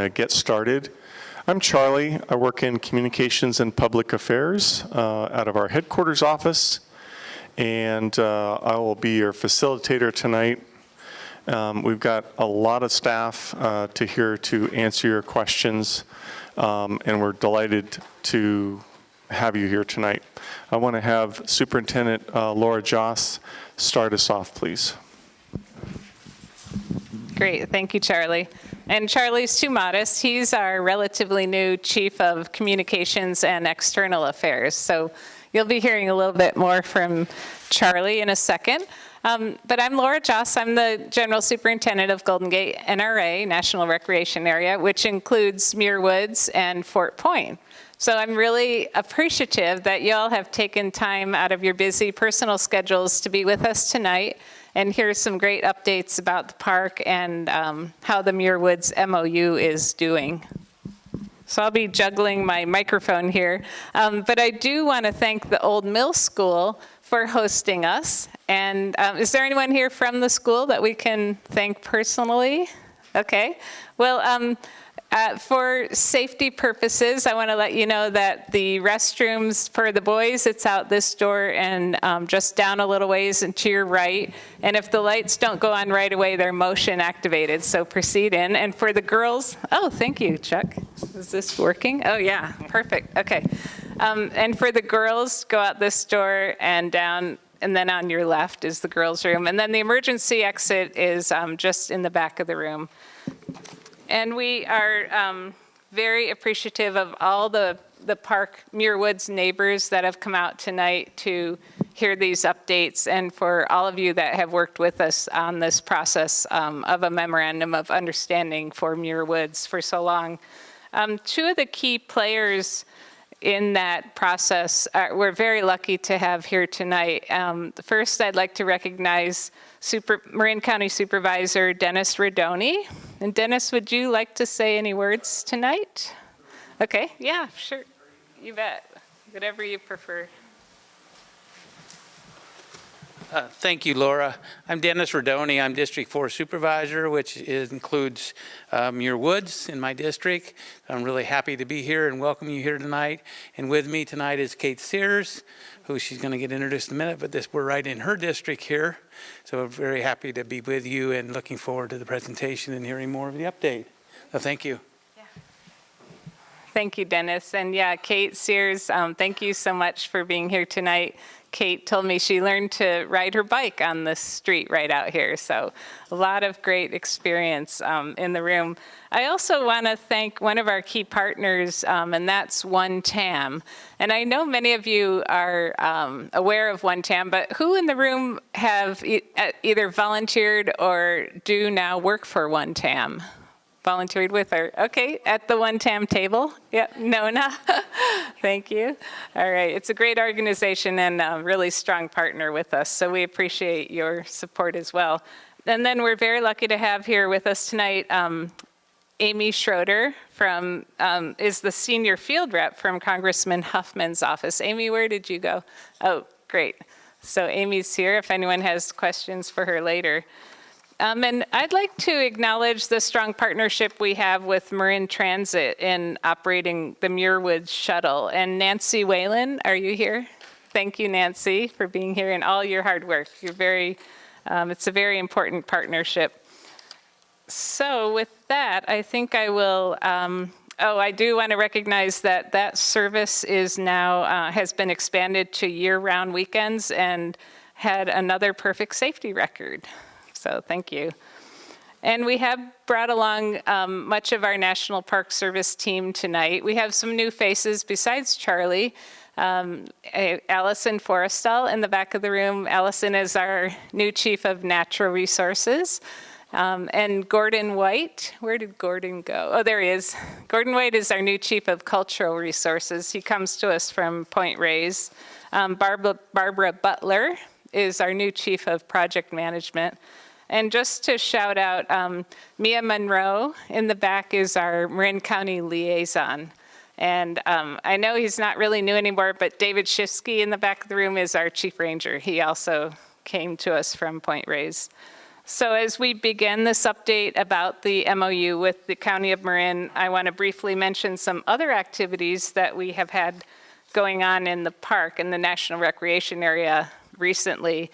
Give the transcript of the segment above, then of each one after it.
to get started. I'm Charlie. I work in communications and public affairs out of our headquarters office, and I will be your facilitator tonight. We've got a lot of staff to answer your questions, and we're delighted to have you here tonight. I want to have Superintendent Laura Joss start us off, please. Great, thank you, Charlie. And Charlie's too modest. He's our relatively new Chief of Communications and External Affairs. So you'll be hearing a little bit more from Charlie in a second. But I'm Laura Joss. I'm the General Superintendent of Golden Gate NRA, National Recreation Area, which includes Muir Woods and Fort Point. So I'm really appreciative that y'all have taken time out of your busy personal schedules to be with us tonight. And here's some great updates about the park and how the Muir Woods MOU is doing. So I'll be juggling my microphone here. But I do want to thank the Old Mill School for hosting us. And is there anyone here from the school that we can thank personally? Okay. Well, for safety purposes, I want to let you know that the restrooms for the boys, it's out this door and just down a little ways and to your right. And if the lights don't go on right away, they're motion activated, so proceed in. And for the girls, oh, thank you, Chuck. Is this working? Oh, yeah, perfect, okay. And for the girls, go out this door and down, and then on your left is the girls' room. And then the emergency exit is just in the back of the room. And we are very appreciative of all the park Muir Woods neighbors that have come out tonight to hear these updates, and for all of you that have worked with us on this process of a memorandum of understanding for Muir Woods for so long. Two of the key players in that process we're very lucky to have here tonight. First, I'd like to recognize Marin County Supervisor Dennis Rodoni. And Dennis, would you like to say any words tonight? Okay, yeah, sure, you bet, whatever you prefer. Thank you, Laura. I'm Dennis Rodoni. I'm District 4 Supervisor, which includes Muir Woods in my district. I'm really happy to be here and welcome you here tonight. And with me tonight is Kate Sears, who she's going to get introduced in a minute, but we're right in her district here. So we're very happy to be with you and looking forward to the presentation and hearing more of the update. So thank you. Yeah. Thank you, Dennis. And yeah, Kate Sears, thank you so much for being here tonight. Kate told me she learned to ride her bike on the street right out here. So a lot of great experience in the room. I also want to thank one of our key partners, and that's One TAM. And I know many of you are aware of One TAM, but who in the room have either volunteered or do now work for One TAM? Volunteered with her. Okay, at the One TAM table. Yep, Nona. Thank you. All right, it's a great organization and a really strong partner with us, so we appreciate your support as well. And then we're very lucky to have here with us tonight Amy Schroeder is the senior field rep from Congressman Huffman's office. Amy, where did you go? Oh, great. So Amy's here if anyone has questions for her later. And I'd like to acknowledge the strong partnership we have with Marin Transit in operating the Muir Woods shuttle. And Nancy Whalen, are you here? Thank you, Nancy, for being here and all your hard work. It's a very important partnership. So with that, I think I will, I do want to recognize that service is now, has been expanded to year-round weekends and had another perfect safety record. So thank you. And we have brought along much of our National Park Service team tonight. We have some new faces besides Charlie. Allison Forrestal in the back of the room. Allison is our new Chief of Natural Resources. And Gordon White, where did Gordon go? Oh, there he is. Gordon White is our new Chief of Cultural Resources. He comes to us from Point Reyes. Barbara Butler is our new Chief of Project Management. And just to shout out, Mia Monroe in the back is our Marin County liaison. And I know he's not really new anymore, but David Shifsky in the back of the room is our Chief Ranger. He also came to us from Point Reyes. So as we begin this update about the MOU with the County of Marin, I want to briefly mention some other activities that we have had going on in the park, in the National Recreation Area recently.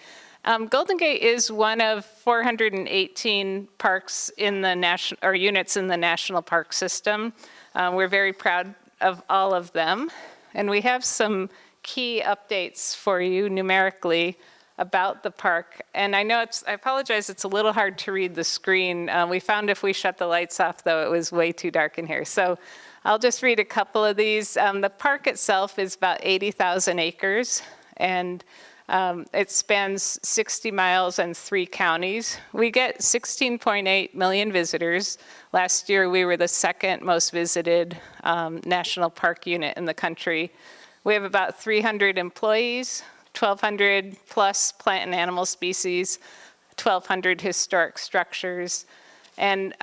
Golden Gate is one of 418 parks in the units in the National Park System. We're very proud of all of them. And we have some key updates for you numerically about the park. And I know I apologize, it's a little hard to read the screen. We found if we shut the lights off, though, it was way too dark in here. So I'll just read a couple of these. The park itself is about 80,000 acres, and it spans 60 miles and 3 counties. We get 16.8 million visitors. Last year, we were the second most visited national park unit in the country. We have about 300 employees, 1,200 plus plant and animal species, 1,200 historic structures, and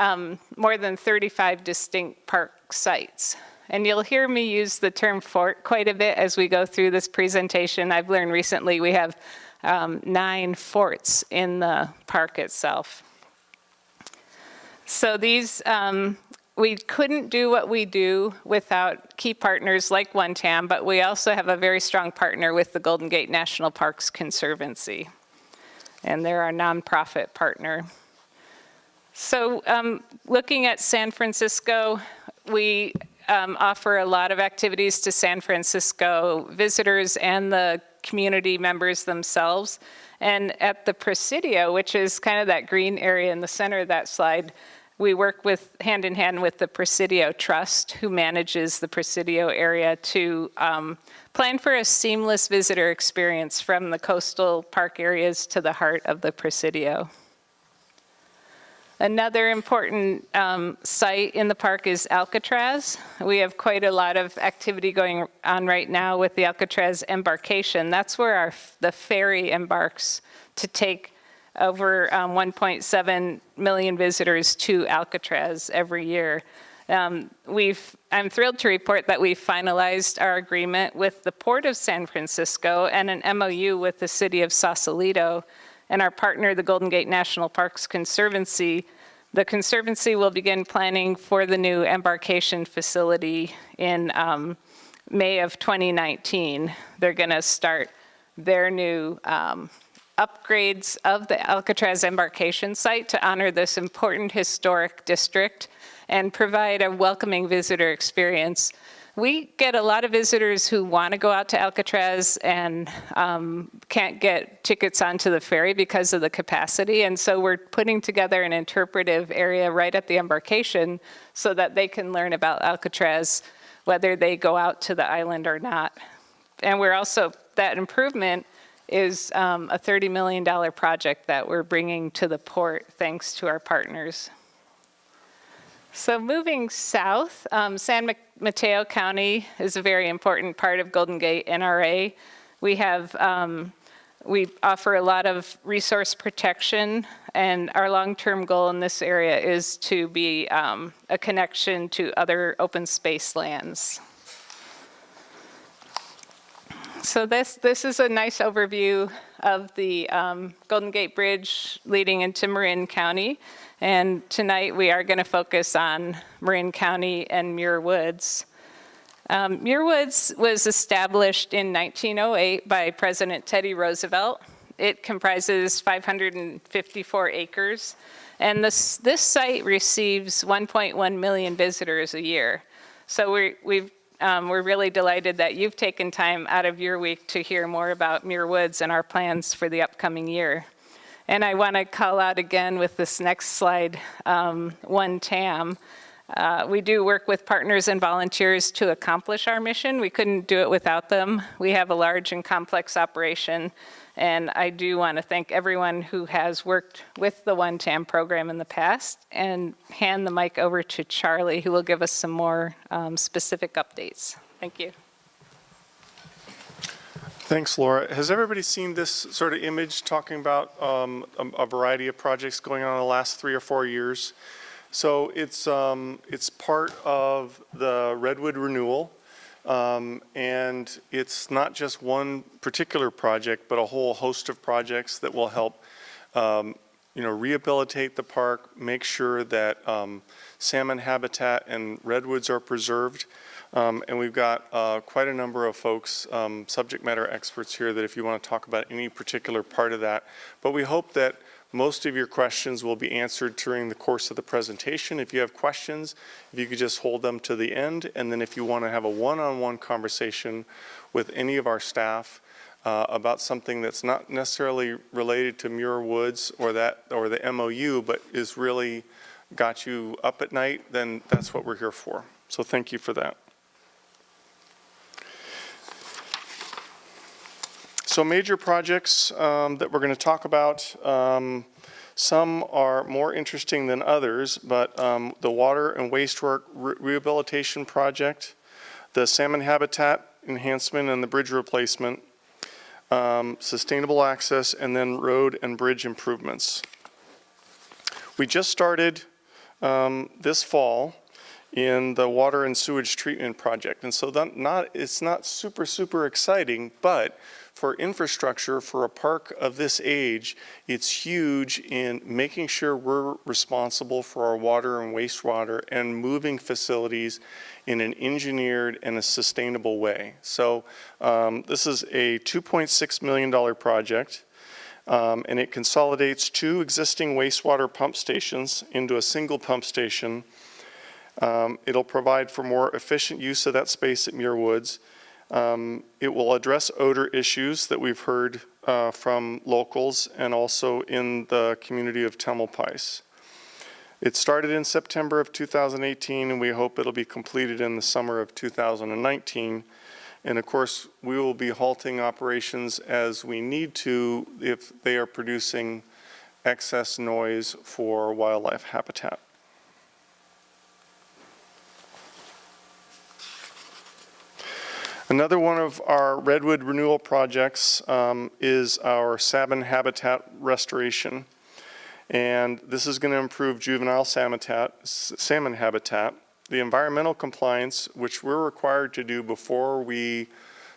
more than 35 distinct park sites. And you'll hear me use the term fort quite a bit as we go through this presentation. I've learned recently we have 9 forts in the park itself. So these, we couldn't do what we do without key partners like OneTAM, but we also have a very strong partner with the Golden Gate National Parks Conservancy, and they're our nonprofit partner. So looking at San Francisco, we offer a lot of activities to San Francisco visitors and the community members themselves. And at the Presidio, which is kind of that green area in the center of that slide, we work with hand in hand with the Presidio Trust, who manages the Presidio area, to plan for a seamless visitor experience from the coastal park areas to the heart of the Presidio. Another important site in the park is Alcatraz. We have quite a lot of activity going on right now with the Alcatraz embarkation. That's where the ferry embarks to take over 1.7 million visitors to Alcatraz every year. I'm thrilled to report that we finalized our agreement with the Port of San Francisco and an MOU with the City of Sausalito and our partner, the Golden Gate National Parks Conservancy. The Conservancy will begin planning for the new embarkation facility in May of 2019. They're going to start their new upgrades of the Alcatraz embarkation site to honor this important historic district and provide a welcoming visitor experience. We get a lot of visitors who want to go out to Alcatraz and can't get tickets onto the ferry because of the capacity, and so we're putting together an interpretive area right at the embarkation so that they can learn about Alcatraz whether they go out to the island or not. And we're also, that improvement is a $30 million project that we're bringing to the port thanks to our partners. So moving south, San Mateo County is a very important part of Golden Gate NRA. We offer a lot of resource protection, and our long-term goal in this area is to be a connection to other open space lands. So this is a nice overview of the Golden Gate Bridge leading into Marin County. And tonight we are going to focus on Marin County and Muir Woods. Muir Woods was established in 1908 by President Teddy Roosevelt. It comprises 554 acres. And this site receives 1.1 million visitors a year. So we're really delighted that you've taken time out of your week to hear more about Muir Woods and our plans for the upcoming year. And I want to call out again with this next slide, OneTAM. We do work with partners and volunteers to accomplish our mission. We couldn't do it without them. We have a large and complex operation, and I do want to thank everyone who has worked with the OneTAM program in the past, and hand the mic over to Charlie, who will give us some more specific updates. Thank you. Thanks, Laura. Has everybody seen this sort of image talking about a variety of projects going on in the last 3 or 4 years? So it's part of the Redwood Renewal, and it's not just one particular project, but a whole host of projects that will help rehabilitate the park, make sure that salmon habitat and redwoods are preserved. And we've got quite a number of folks, subject matter experts here, that if you want to talk about any particular part of that. But we hope that most of your questions will be answered during the course of the presentation. If you have questions, if you could just hold them to the end. And then if you want to have a one-on-one conversation with any of our staff about something that's not necessarily related to Muir Woods or the MOU, but is really got you up at night, then that's what we're here for. So thank you for that. So major projects that we're going to talk about, some are more interesting than others, but the water and wastewater rehabilitation project, the salmon habitat enhancement and the bridge replacement, sustainable access, and then road and bridge improvements. We just started this fall in the water and sewage treatment project, and so it's not super exciting, but for infrastructure for a park of this age, it's huge in making sure we're responsible for our water and wastewater and moving facilities in an engineered and a sustainable way. So this is a $2.6 million project, and it consolidates 2 existing wastewater pump stations into a single pump station. It'll provide for more efficient use of that space at Muir Woods. It will address odor issues that we've heard from locals and also in the community of Tamalpais. It started in September of 2018, and we hope it'll be completed in the summer of 2019. And of course, we will be halting operations as we need to if they are producing excess noise for wildlife habitat. Another one of our redwood renewal projects is our salmon habitat restoration. And this is going to improve juvenile salmon habitat. The environmental compliance, which we're required to do before we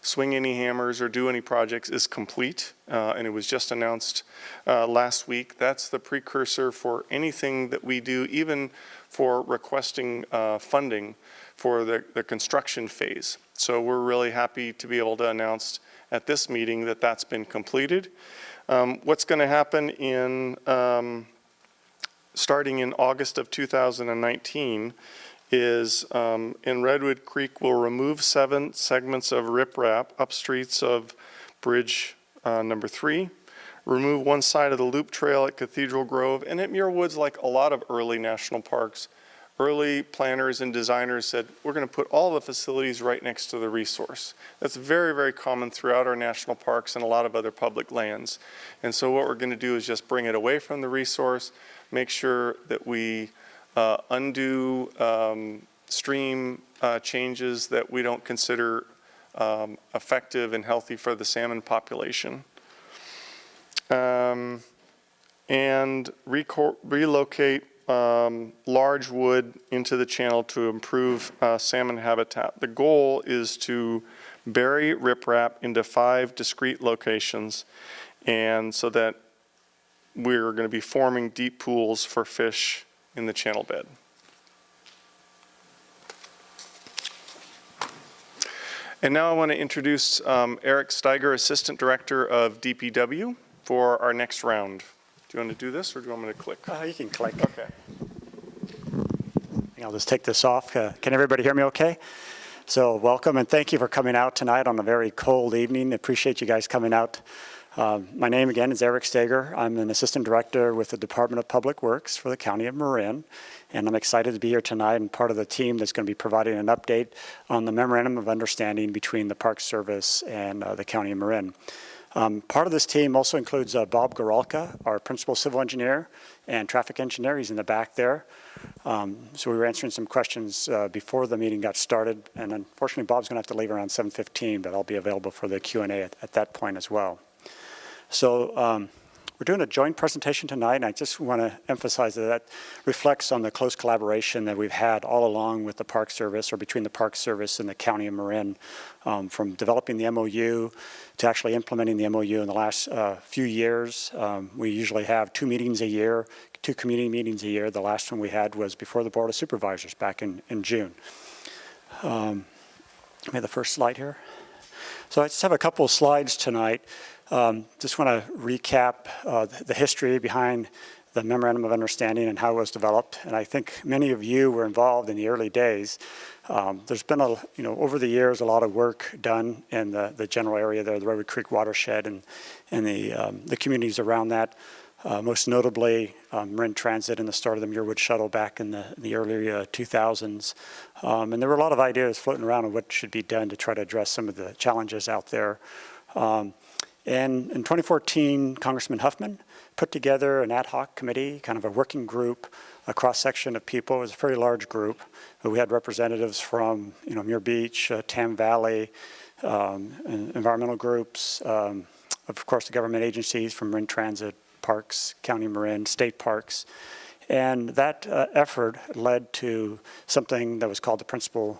swing any hammers or do any projects, is complete. And it was just announced last week. That's the precursor for anything that we do, even for requesting funding for the construction phase. So we're really happy to be able to announce at this meeting that that's been completed. What's going to happen starting in August of 2019 is in Redwood Creek, we'll remove 7 segments of riprap up streets of bridge number 3, remove one side of the loop trail at Cathedral Grove, and at Muir Woods, like a lot of early national parks, early planners and designers said, we're going to put all the facilities right next to the resource. That's very common throughout our national parks and a lot of other public lands. And so what we're going to do is just bring it away from the resource, make sure that we undo stream changes that we don't consider effective and healthy for the salmon population. And relocate large wood into the channel to improve salmon habitat. The goal is to bury riprap into 5 discrete locations, and so that we're going to be forming deep pools for fish in the channel bed. And now I want to introduce Eric Steiger, Assistant Director of DPW, for our next round. Do you want to do this, or do you want me to click? You can click. Okay. I'll just take this off. Can everybody hear me okay? So welcome, and thank you for coming out tonight on a very cold evening. Appreciate you guys coming out. My name again is Eric Steger. I'm an Assistant Director with the Department of Public Works for the County of Marin, and I'm excited to be here tonight and part of the team that's going to be providing an update on the Memorandum of Understanding between the Park Service and the County of Marin. Part of this team also includes Bob Goralka, our Principal Civil Engineer and Traffic Engineer. He's in the back there. So we were answering some questions before the meeting got started, and unfortunately Bob's going to have to leave around 7:15, but I'll be available for the Q&A at that point as well. So We're doing a joint presentation tonight, and I just want to emphasize that reflects on the close collaboration that we've had all along with the Park Service, or between the Park Service and the County of Marin, from developing the MOU to actually implementing the MOU in the last few years. We usually have 2 meetings a year, 2 community meetings a year. The last one we had was before the Board of Supervisors back in June. Maybe the first slide here. So I just have a couple of slides tonight. Just want to recap the history behind the Memorandum of Understanding and how it was developed. And I think many of you were involved in the early days. There's been, over the years, a lot of work done in the general area there, the Redwood Creek watershed and the communities around that. Most notably, Marin Transit and the start of the Muir Woods shuttle back in the early 2000s. And there were a lot of ideas floating around on what should be done to try to address some of the challenges out there. And in 2014, Congressman Huffman put together an ad hoc committee, kind of a working group, a cross-section of people. It was a very large group. We had representatives from, Muir Beach, Tam Valley, environmental groups, of course, the government agencies from Marin Transit, Parks, County Marin, state parks. And that effort led to something that was called the Principles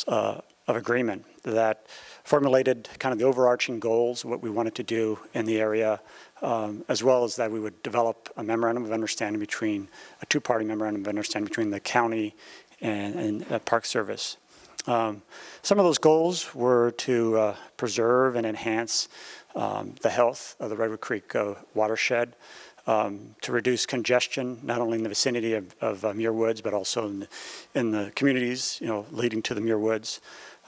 of Agreement that formulated kind of the overarching goals, what we wanted to do in the area, as well as that we would develop a memorandum of understanding a two-party memorandum of understanding between the county and Park Service. Some of those goals were to preserve and enhance the health of the Redwood Creek watershed, to reduce congestion, not only in the vicinity of Muir Woods, but also in the communities, leading to the Muir Woods.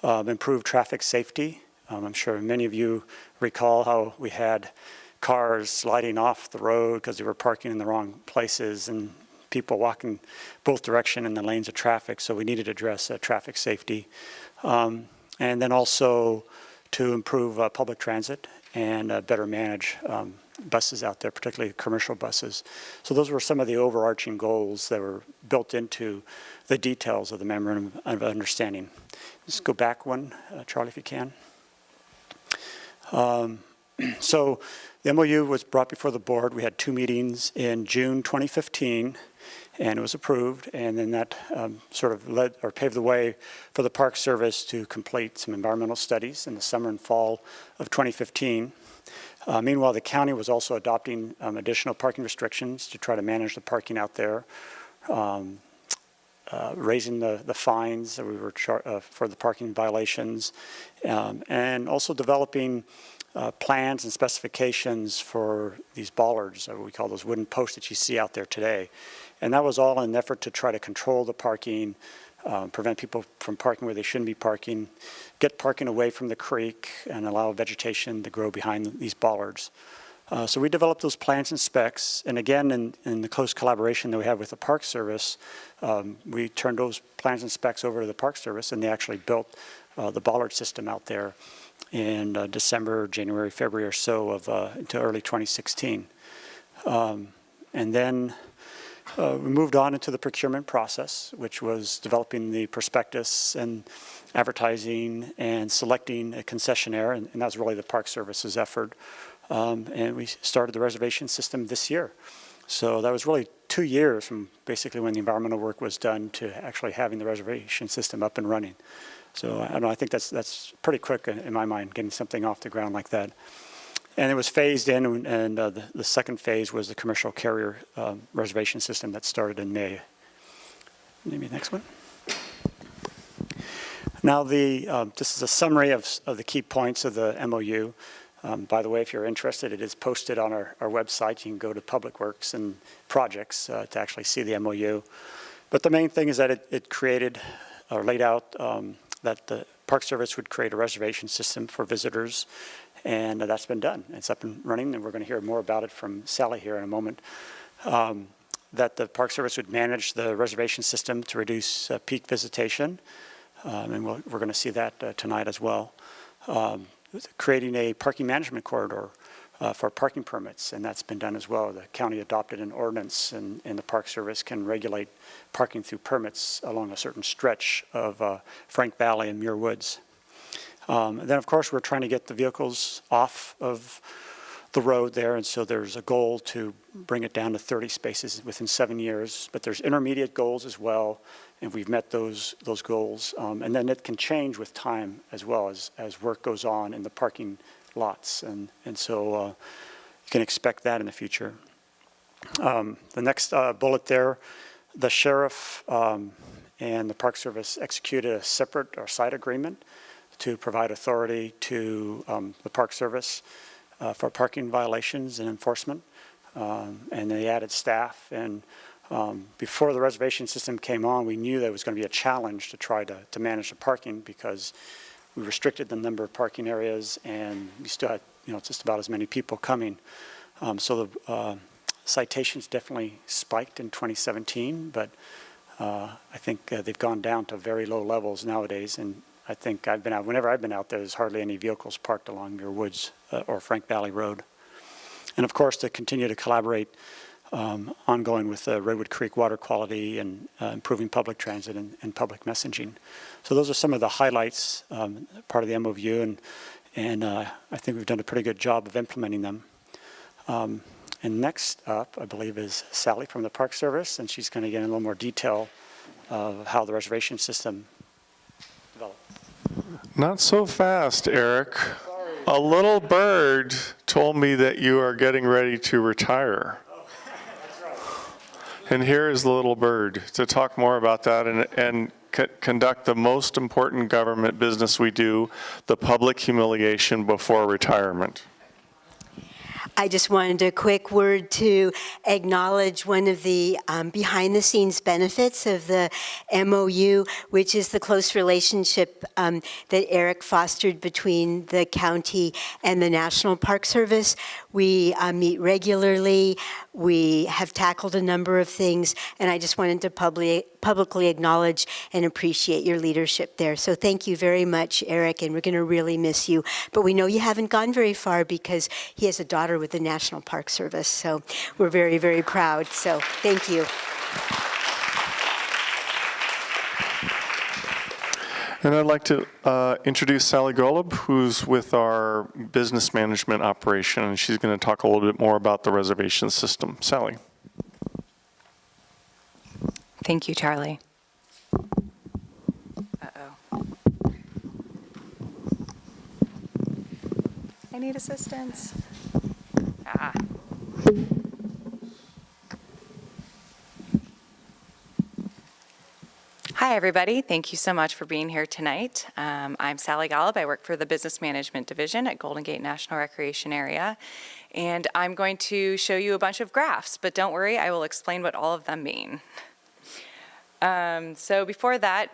Improve traffic safety. I'm sure many of you recall how we had cars sliding off the road because they were parking in the wrong places and people walking both directions in the lanes of traffic. So we needed to address traffic safety. And then also to improve public transit and better manage buses out there, particularly commercial buses. So those were some of the overarching goals that were built into the details of the Memorandum of Understanding. Just go back one, Charlie, if you can. So the MOU was brought before the board. We had 2 meetings in June 2015, and it was approved. And then that sort of led or paved the way for the Park Service to complete some environmental studies in the summer and fall of 2015. Meanwhile, the county was also adopting additional parking restrictions to try to manage the parking out there, raising the fines that we were for the parking violations, and also developing plans and specifications for these bollards, we call those wooden posts that you see out there today. And that was all in an effort to try to control the parking, prevent people from parking where they shouldn't be parking, get parking away from the creek, and allow vegetation to grow behind these bollards. So we developed those plans and specs, and again, in the close collaboration that we have with the Park Service, we turned those plans and specs over to the Park Service, and they actually built the bollard system out there in December, January, February or so into early 2016. And then we moved on into the procurement process, which was developing the prospectus and advertising and selecting a concessionaire, and that was really the Park Service's effort. And we started the reservation system this year. So that was really 2 years from basically when the environmental work was done to actually having the reservation system up and running. So I don't know, I think that's pretty quick in my mind, getting something off the ground like that. And it was phased in, and the second phase was the commercial carrier reservation system that started in May. Maybe next one. Now this is a summary of the key points of the MOU. By the way, if you're interested, it is posted on our website. You can go to Public Works and Projects to actually see the MOU. But the main thing is that it created or laid out that the Park Service would create a reservation system for visitors, and that's been done. It's up and running, and we're going to hear more about it from Sally here in a moment. That the Park Service would manage the reservation system to reduce peak visitation, and we're going to see that tonight as well. Creating a parking management corridor for parking permits, and that's been done as well. The county adopted an ordinance, and the Park Service can regulate parking through permits along a certain stretch of Frank Valley and Muir Woods. And then, of course, we're trying to get the vehicles off of the road there, and so there's a goal to bring it down to 30 spaces within 7 years. But there's intermediate goals as well, and we've met those goals. And then it can change with time as well as work goes on in the parking lots, and so you can expect that in the future. The next bullet there, the sheriff and the Park Service executed a separate or side agreement to provide authority to the Park Service for parking violations and enforcement. And they added staff. And before the reservation system came on, we knew that it was going to be a challenge to try to manage the parking, because we restricted the number of parking areas, and we still had just about as many people coming. So the citations definitely spiked in 2017, but I think they've gone down to very low levels nowadays. And I think whenever I've been out there, there's hardly any vehicles parked along Muir Woods or Frank Valley Road. And of course, to continue to collaborate ongoing with Redwood Creek water quality and improving public transit and public messaging. So those are some of the highlights, part of the MOU, and I think we've done a pretty good job of implementing them. And next up, I believe, is Sally from the Park Service, and she's going to get in a little more detail of how the reservation system developed. Not so fast, Eric. A little bird told me that you are getting ready to retire. That's right. And here is the little bird to talk more about that and conduct the most important government business we do, the public humiliation before retirement. I just wanted a quick word to acknowledge one of the behind-the-scenes benefits of the MOU, which is the close relationship that Eric fostered between the county and the National Park Service. We meet regularly. We have tackled a number of things, and I just wanted to publicly acknowledge and appreciate your leadership there. So thank you very much, Eric, and we're going to really miss you. But we know you haven't gone very far, because he has a daughter with the National Park Service. So we're very, very proud. So thank you. And I'd like to introduce Sally Golub, who's with our business management operation, and she's going to talk a little bit more about the reservation system. Sally. Thank you, Charlie. Uh-oh. I need assistance. Hi, everybody. Thank you so much for being here tonight. I'm Sally Golub. I work for the Business Management Division at Golden Gate National Recreation Area. And I'm going to show you a bunch of graphs, but don't worry, I will explain what all of them mean. So before that,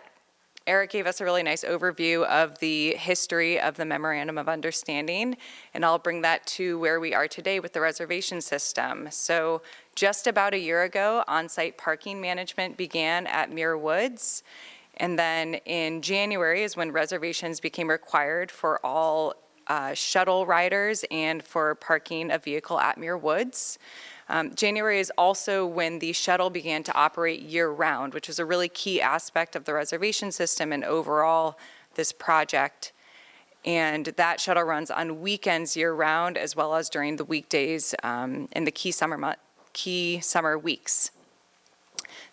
Eric gave us a really nice overview of the history of the Memorandum of Understanding, and I'll bring that to where we are today with the reservation system. So just about a year ago, on-site parking management began at Muir Woods, and then in January is when reservations became required for all shuttle riders and for parking a vehicle at Muir Woods. January is also when the shuttle began to operate year-round, which is a really key aspect of the reservation system and overall this project. And that shuttle runs on weekends year-round, as well as during the weekdays in the key summer weeks.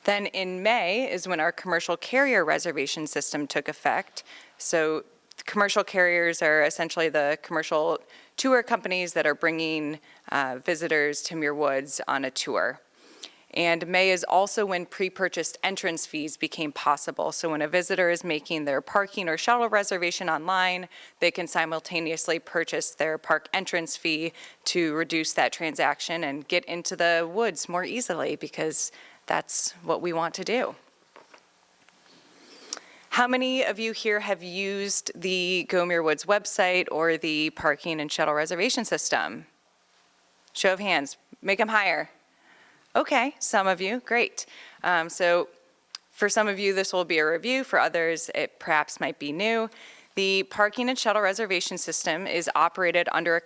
Then in May is when our commercial carrier reservation system took effect. So commercial carriers are essentially the commercial tour companies that are bringing visitors to Muir Woods on a tour. And May is also when pre-purchased entrance fees became possible. So when a visitor is making their parking or shuttle reservation online, they can simultaneously purchase their park entrance fee to reduce that transaction and get into the woods more easily, because that's what we want to do. How many of you here have used the Go Muir Woods website or the parking and shuttle reservation system? Show of hands, make them higher. Okay, some of you, great. So for some of you, this will be a review. For others, it perhaps might be new. The parking and shuttle reservation system is operated under a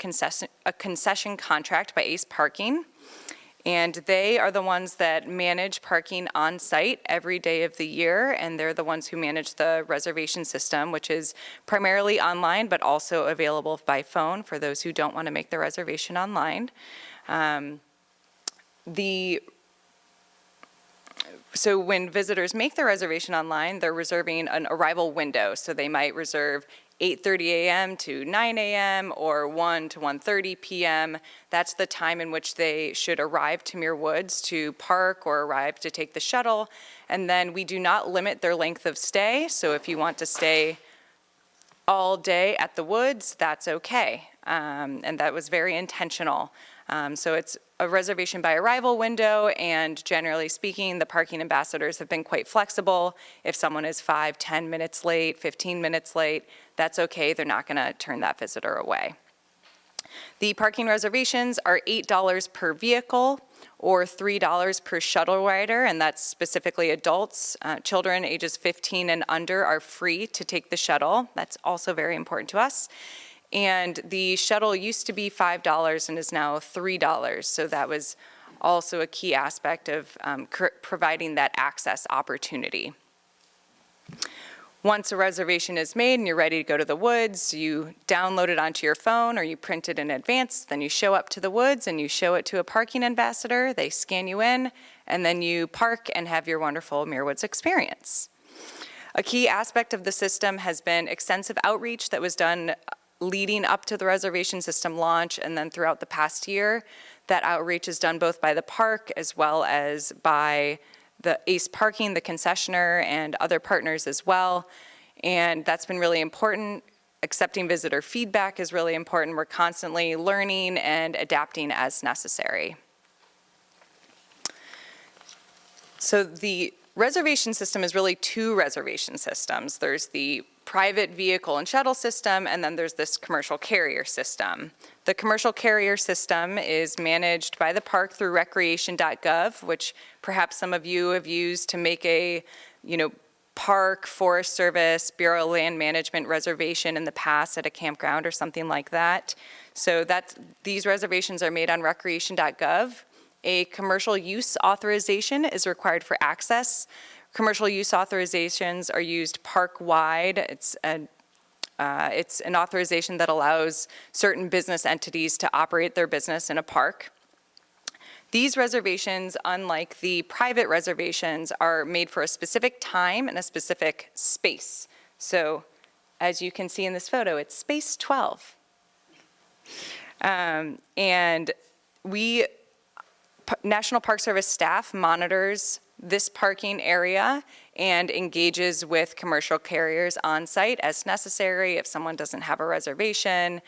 concession contract by Ace Parking. And they are the ones that manage parking on site every day of the year, and they're the ones who manage the reservation system, which is primarily online, but also available by phone for those who don't want to make the reservation online. So when visitors make their reservation online, they're reserving an arrival window. So they might reserve 8:30 a.m. to 9 a.m. or 1 to 1:30 p.m. That's the time in which they should arrive to Muir Woods to park or arrive to take the shuttle. And then we do not limit their length of stay. So if you want to stay all day at the woods, that's okay. And that was very intentional. So it's a reservation by arrival window, and generally speaking, the parking ambassadors have been quite flexible. If someone is 5, 10 minutes late, 15 minutes late, that's okay. They're not going to turn that visitor away. The parking reservations are $8 per vehicle or $3 per shuttle rider, and that's specifically adults. Children ages 15 and under are free to take the shuttle. That's also very important to us. And the shuttle used to be $5 and is now $3. So that was also a key aspect of providing that access opportunity. Once a reservation is made and you're ready to go to the woods, you download it onto your phone or you print it in advance, then you show up to the woods and you show it to a parking ambassador, they scan you in, and then you park and have your wonderful Muir Woods experience. A key aspect of the system has been extensive outreach that was done leading up to the reservation system launch and then throughout the past year. That outreach is done both by the park as well as by the ACE Parking, the concessionaire, and other partners as well. And that's been really important. Accepting visitor feedback is really important. We're constantly learning and adapting as necessary. So the reservation system is really two reservation systems. There's the private vehicle and shuttle system, and then there's this commercial carrier system. The commercial carrier system is managed by the park through recreation.gov, which perhaps some of you have used to make a, Park, Forest Service, Bureau of Land Management reservation in the past at a campground or something like that. So these reservations are made on recreation.gov. A commercial use authorization is required for access. Commercial use authorizations are used park-wide. It's an authorization that allows certain business entities to operate their business in a park. These reservations, unlike the private reservations, are made for a specific time and a specific space. So as you can see in this photo, it's space 12. And National Park Service staff monitors this parking area and engages with commercial carriers on site as necessary if someone doesn't have a reservation.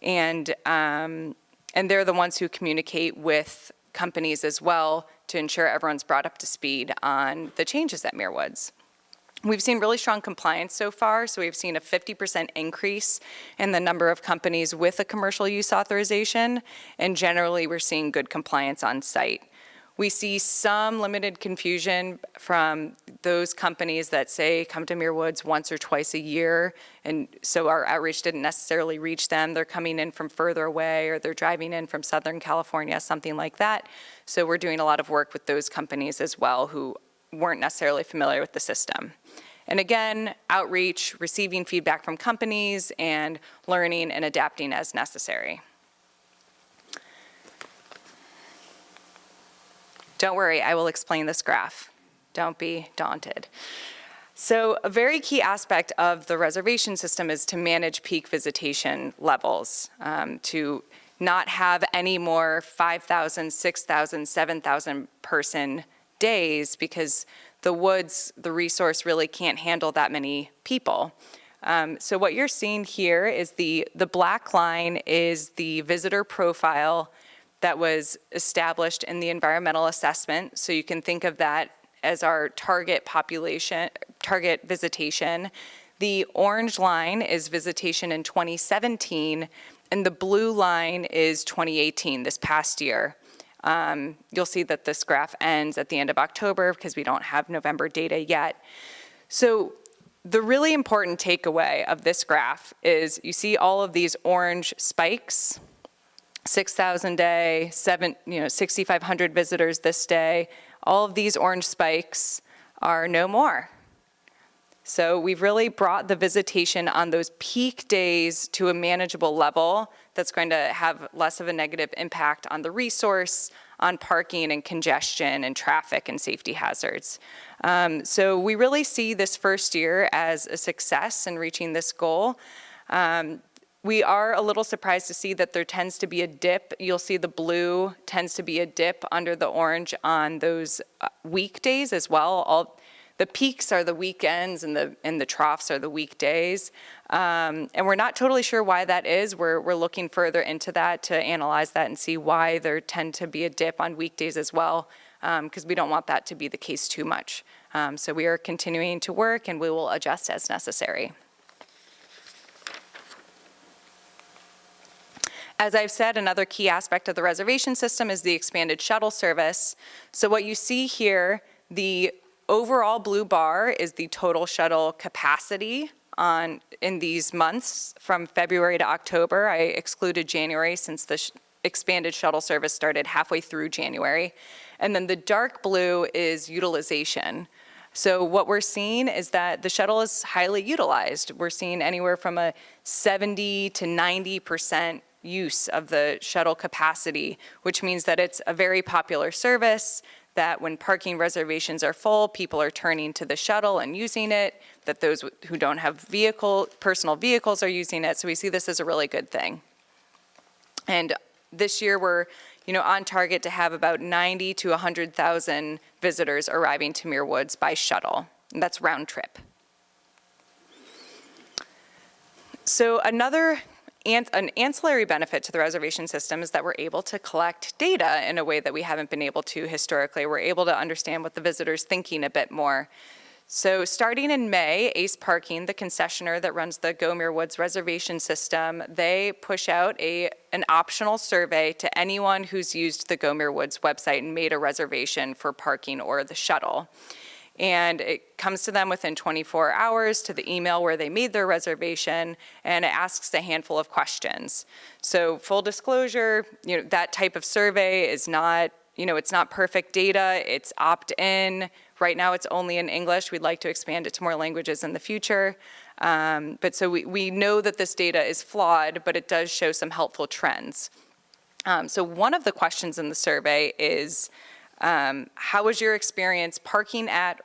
And they're the ones who communicate with companies as well to ensure everyone's brought up to speed on the changes at Muir Woods. We've seen really strong compliance so far, so we've seen a 50% increase in the number of companies with a commercial use authorization, and generally we're seeing good compliance on site. We see some limited confusion from those companies that say come to Muir Woods once or twice a year, and so our outreach didn't necessarily reach them. They're coming in from further away, or they're driving in from Southern California, something like that. So we're doing a lot of work with those companies as well who weren't necessarily familiar with the system. And again, outreach, receiving feedback from companies, and learning and adapting as necessary. Don't worry, I will explain this graph. Don't be daunted. So a very key aspect of the reservation system is to manage peak visitation levels, to not have any more 5,000, 6,000, 7,000 person days, because the woods, the resource really can't handle that many people. So what you're seeing here is the black line is the visitor profile that was established in the environmental assessment. So you can think of that as our target population, target visitation. The orange line is visitation in 2017, and the blue line is 2018, this past year. You'll see that this graph ends at the end of October because we don't have November data yet. So the really important takeaway of this graph is you see all of these orange spikes. 6,000 day, 6,500 visitors this day. All of these orange spikes are no more. So we've really brought the visitation on those peak days to a manageable level that's going to have less of a negative impact on the resource, on parking and congestion and traffic and safety hazards. So we really see this first year as a success in reaching this goal. We are a little surprised to see that there tends to be a dip. You'll see the blue tends to be a dip under the orange on those weekdays as well. The peaks are the weekends and the troughs are the weekdays. And we're not totally sure why that is. We're looking further into that to analyze that and see why there tend to be a dip on weekdays as well, because we don't want that to be the case too much. So we are continuing to work and we will adjust as necessary. As I've said, another key aspect of the reservation system is the expanded shuttle service. So what you see here, the overall blue bar is the total shuttle capacity in these months from February to October. I excluded January since the expanded shuttle service started halfway through January. And then the dark blue is utilization. So what we're seeing is that the shuttle is highly utilized. We're seeing anywhere from a 70 to 90% use of the shuttle capacity, which means that it's a very popular service, that when parking reservations are full, people are turning to the shuttle and using it, that those who don't have personal vehicles are using it. So we see this as a really good thing. And this year we're on target to have about 90 to 100,000 visitors arriving to Muir Woods by shuttle. And that's round trip. So an ancillary benefit to the reservation system is that we're able to collect data in a way that we haven't been able to historically. We're able to understand what the visitor's thinking a bit more. So starting in May, Ace Parking, the concessionaire that runs the Go Muir Woods Reservation System, they push out an optional survey to anyone who's used the Go Muir Woods website and made a reservation for parking or the shuttle. And it comes to them within 24 hours to the email where they made their reservation, and it asks a handful of questions. So full disclosure, that type of survey is not, it's not perfect data, it's opt-in. Right now it's only in English. We'd like to expand it to more languages in the future. But so we know that this data is flawed, but it does show some helpful trends. So one of the questions in the survey is, how was your experience parking at,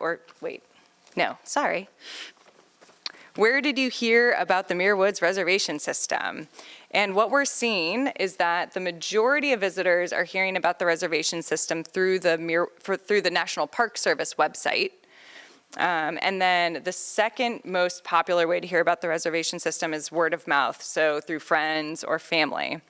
where did you hear about the Muir Woods Reservation System? And what we're seeing is that the majority of visitors are hearing about the reservation system through the National Park Service website. And then the second most popular way to hear about the reservation system is word of mouth, so through friends or family.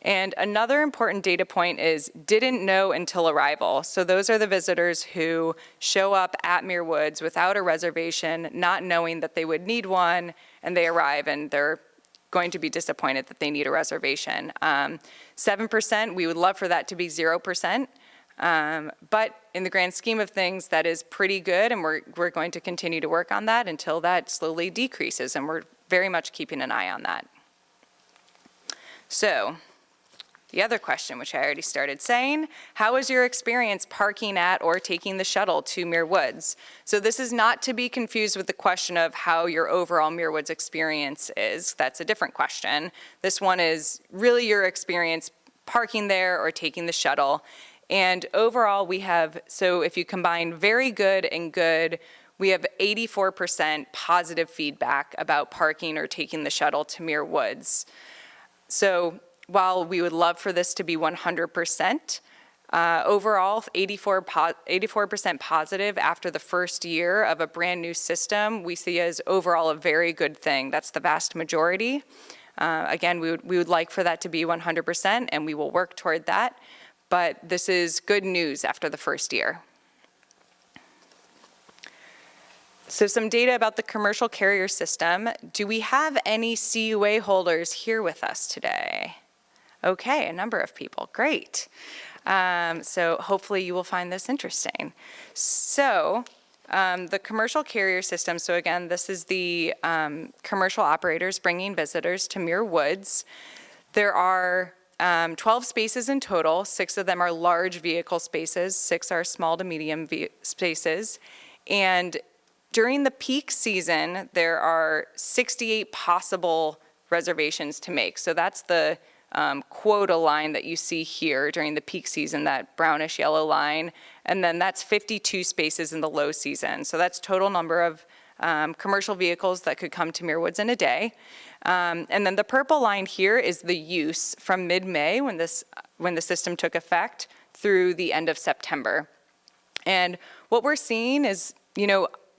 And another important data point is didn't know until arrival. So those are the visitors who show up at Muir Woods without a reservation, not knowing that they would need one, and they arrive and they're going to be disappointed that they need a reservation. 7%, we would love for that to be 0%. But in the grand scheme of things, that is pretty good, and we're going to continue to work on that until that slowly decreases, and we're very much keeping an eye on that. So, the other question, which I already started saying, how was your experience parking at or taking the shuttle to Muir Woods? So this is not to be confused with the question of how your overall Muir Woods experience is. That's a different question. This one is really your experience parking there or taking the shuttle. And overall we have, so if you combine very good and good, we have 84% positive feedback about parking or taking the shuttle to Muir Woods. So while we would love for this to be 100%, overall 84% positive after the first year of a brand new system, we see as overall a very good thing. That's the vast majority. Again, we would like for that to be 100%, and we will work toward that. But this is good news after the first year. So some data about the commercial carrier system. Do we have any CUA holders here with us today? Okay, a number of people, great. So hopefully you will find this interesting. So the commercial carrier system, so again, this is the commercial operators bringing visitors to Muir Woods. There are 12 spaces in total. 6 of them are large vehicle spaces, 6 are small to medium spaces. And during the peak season, there are 68 possible reservations to make. So that's the quota line that you see here during the peak season, that brownish yellow line. And then that's 52 spaces in the low season. So that's total number of commercial vehicles that could come to Muir Woods in a day. And then the purple line here is the use from mid-May when the system took effect through the end of September. And what we're seeing is,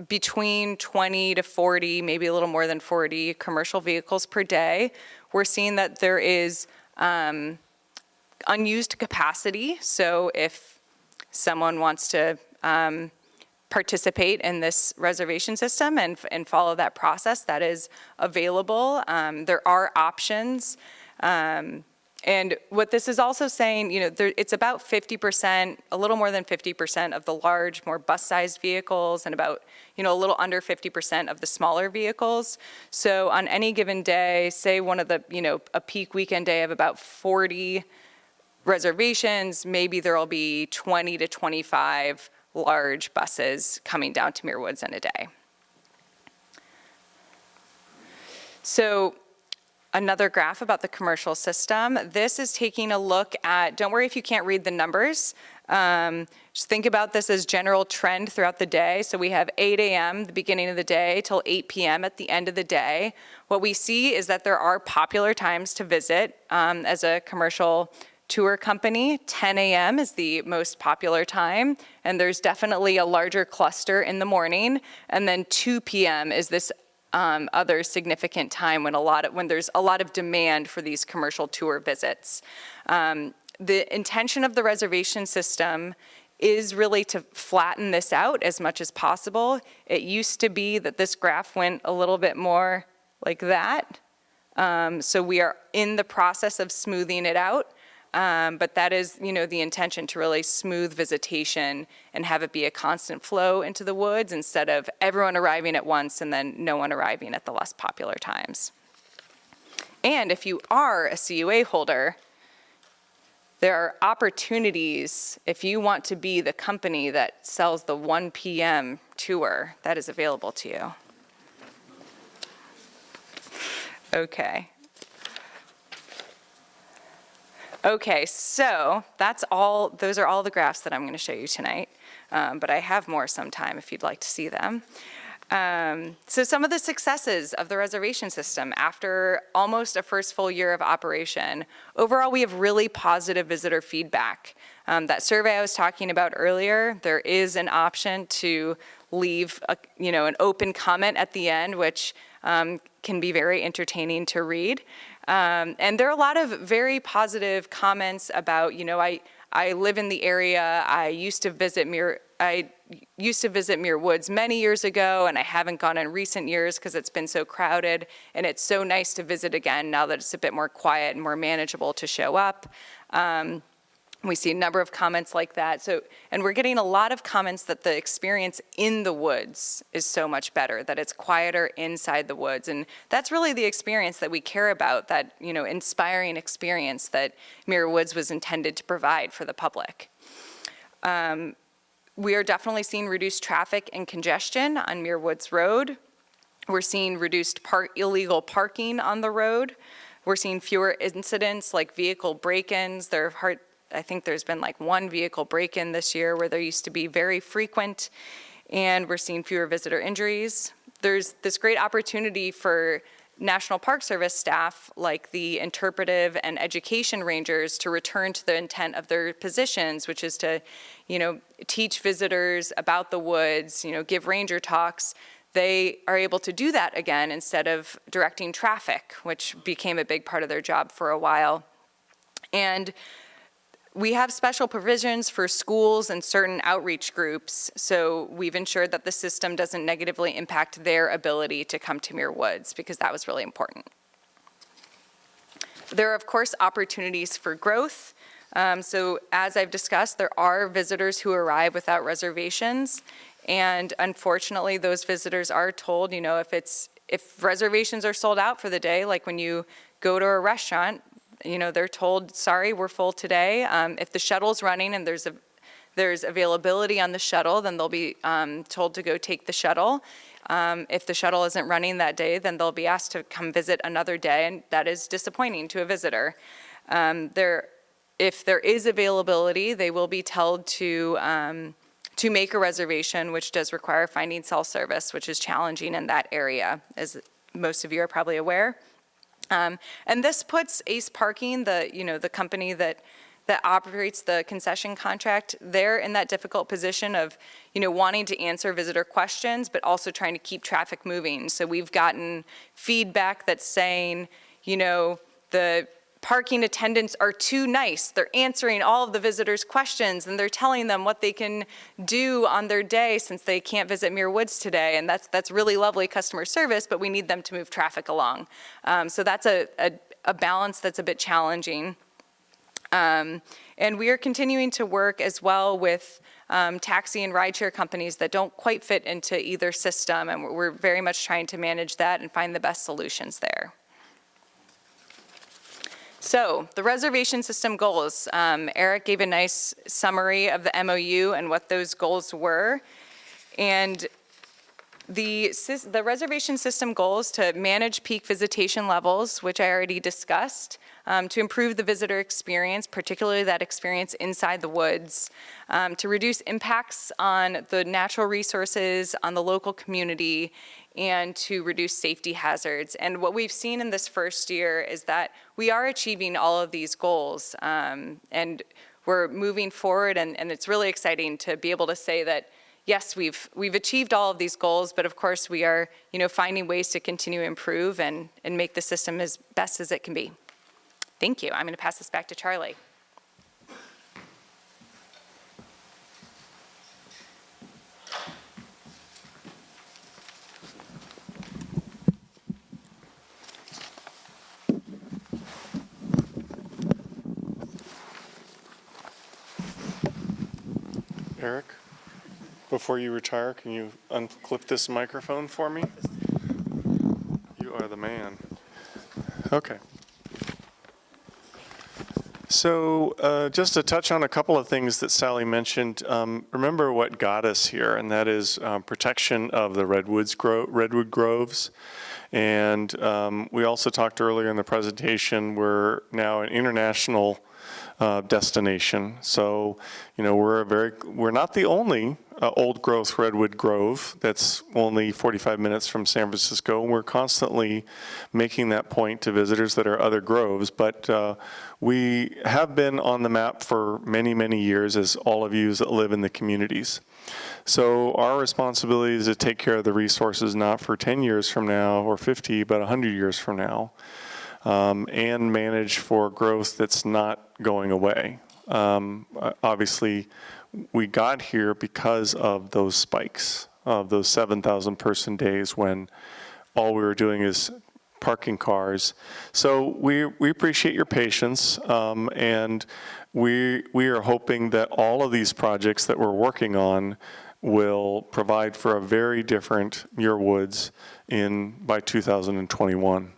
between 20 to 40, maybe a little more than 40 commercial vehicles per day. We're seeing that there is unused capacity. So if someone wants to participate in this reservation system and follow that process, that is available. There are options. And what this is also saying, it's about 50%, a little more than 50% of the large, more bus-sized vehicles, and about, a little under 50% of the smaller vehicles. So on any given day, say one of the, a peak weekend day of about 40 reservations, maybe there'll be 20 to 25 large buses coming down to Muir Woods in a day. So another graph about the commercial system. This is taking a look at, don't worry if you can't read the numbers. Just think about this as general trend throughout the day. So we have 8 a.m., the beginning of the day, till 8 p.m. at the end of the day. What we see is that there are popular times to visit as a commercial tour company. 10 a.m. is the most popular time, and there's definitely a larger cluster in the morning. And then 2 p.m. is this other significant time when there's a lot of demand for these commercial tour visits. The intention of the reservation system is really to flatten this out as much as possible. It used to be that this graph went a little bit more like that. So we are in the process of smoothing it out. But that is, the intention, to really smooth visitation and have it be a constant flow into the woods instead of everyone arriving at once and then no one arriving at the less popular times. And if you are a CUA holder, there are opportunities if you want to be the company that sells the 1 p.m. tour that is available to you. Okay. Okay, so those are all the graphs that I'm going to show you tonight, but I have more sometime if you'd like to see them. So some of the successes of the reservation system after almost a first full year of operation. Overall, we have really positive visitor feedback. That survey I was talking about earlier, there is an option to leave an open comment at the end, which can be very entertaining to read. And there are a lot of very positive comments about, I live in the area. I used to visit Muir Woods many years ago, and I haven't gone in recent years because it's been so crowded. And it's so nice to visit again now that it's a bit more quiet and more manageable to show up. We see a number of comments like that. And we're getting a lot of comments that the experience in the woods is so much better, that it's quieter inside the woods. And that's really the experience that we care about, that, inspiring experience that Muir Woods was intended to provide for the public. We are definitely seeing reduced traffic and congestion on Muir Woods Road. We're seeing reduced illegal parking on the road. We're seeing fewer incidents like vehicle break-ins. I think there's been like 1 vehicle break-in this year where there used to be very frequent, and we're seeing fewer visitor injuries. There's this great opportunity for National Park Service staff like the interpretive and education rangers to return to the intent of their positions, which is to, teach visitors about the woods, give ranger talks. They are able to do that again instead of directing traffic, which became a big part of their job for a while. And we have special provisions for schools and certain outreach groups, so we've ensured that the system doesn't negatively impact their ability to come to Muir Woods, because that was really important. There are, of course, opportunities for growth. So as I've discussed, there are visitors who arrive without reservations, and unfortunately, those visitors are told, if reservations are sold out for the day, like when you go to a restaurant, They're told, sorry, we're full today. If the shuttle's running and there's availability on the shuttle, then they'll be told to go take the shuttle. If the shuttle isn't running that day, then they'll be asked to come visit another day, and that is disappointing to a visitor. If there is availability, they will be told to make a reservation, which does require finding cell service, which is challenging in that area, as most of you are probably aware. And this puts Ace Parking, the company that operates the concession contract, they're in that difficult position of, wanting to answer visitor questions, but also trying to keep traffic moving. So we've gotten feedback that's saying, the parking attendants are too nice. They're answering all of the visitors' questions, and they're telling them what they can do on their day since they can't visit Muir Woods today. And that's really lovely customer service, but we need them to move traffic along. So that's a balance that's a bit challenging. And we are continuing to work as well with taxi and rideshare companies that don't quite fit into either system, and we're very much trying to manage that and find the best solutions there. So the reservation system goals. Eric gave a nice summary of the MOU and what those goals were. And the reservation system goals to manage peak visitation levels, which I already discussed, to improve the visitor experience, particularly that experience inside the woods, to reduce impacts on the natural resources, on the local community, and to reduce safety hazards. And what we've seen in this first year is that we are achieving all of these goals, and we're moving forward, and it's really exciting to be able to say that yes, we've achieved all of these goals, but of course we are, finding ways to continue to improve and make the system as best as it can be. Thank you. I'm going to pass this back to Charlie. Eric, before you retire, can you unclip this microphone for me? You are the man. Okay. So just to touch on a couple of things that Sally mentioned, remember what got us here, and that is protection of the redwood groves. And we also talked earlier in the presentation, we're now an international destination. So, we're not the only old growth redwood grove that's only 45 minutes from San Francisco. We're constantly making that point to visitors that are other groves, but we have been on the map for many, many years as all of you that live in the communities. So our responsibility is to take care of the resources not for 10 years from now or 50, but 100 years from now. And manage for growth that's not going away. Obviously, we got here because of those spikes, of those 7,000 person days when all we were doing is parking cars. So we appreciate your patience, and we are hoping that all of these projects that we're working on will provide for a very different Muir Woods by 2021.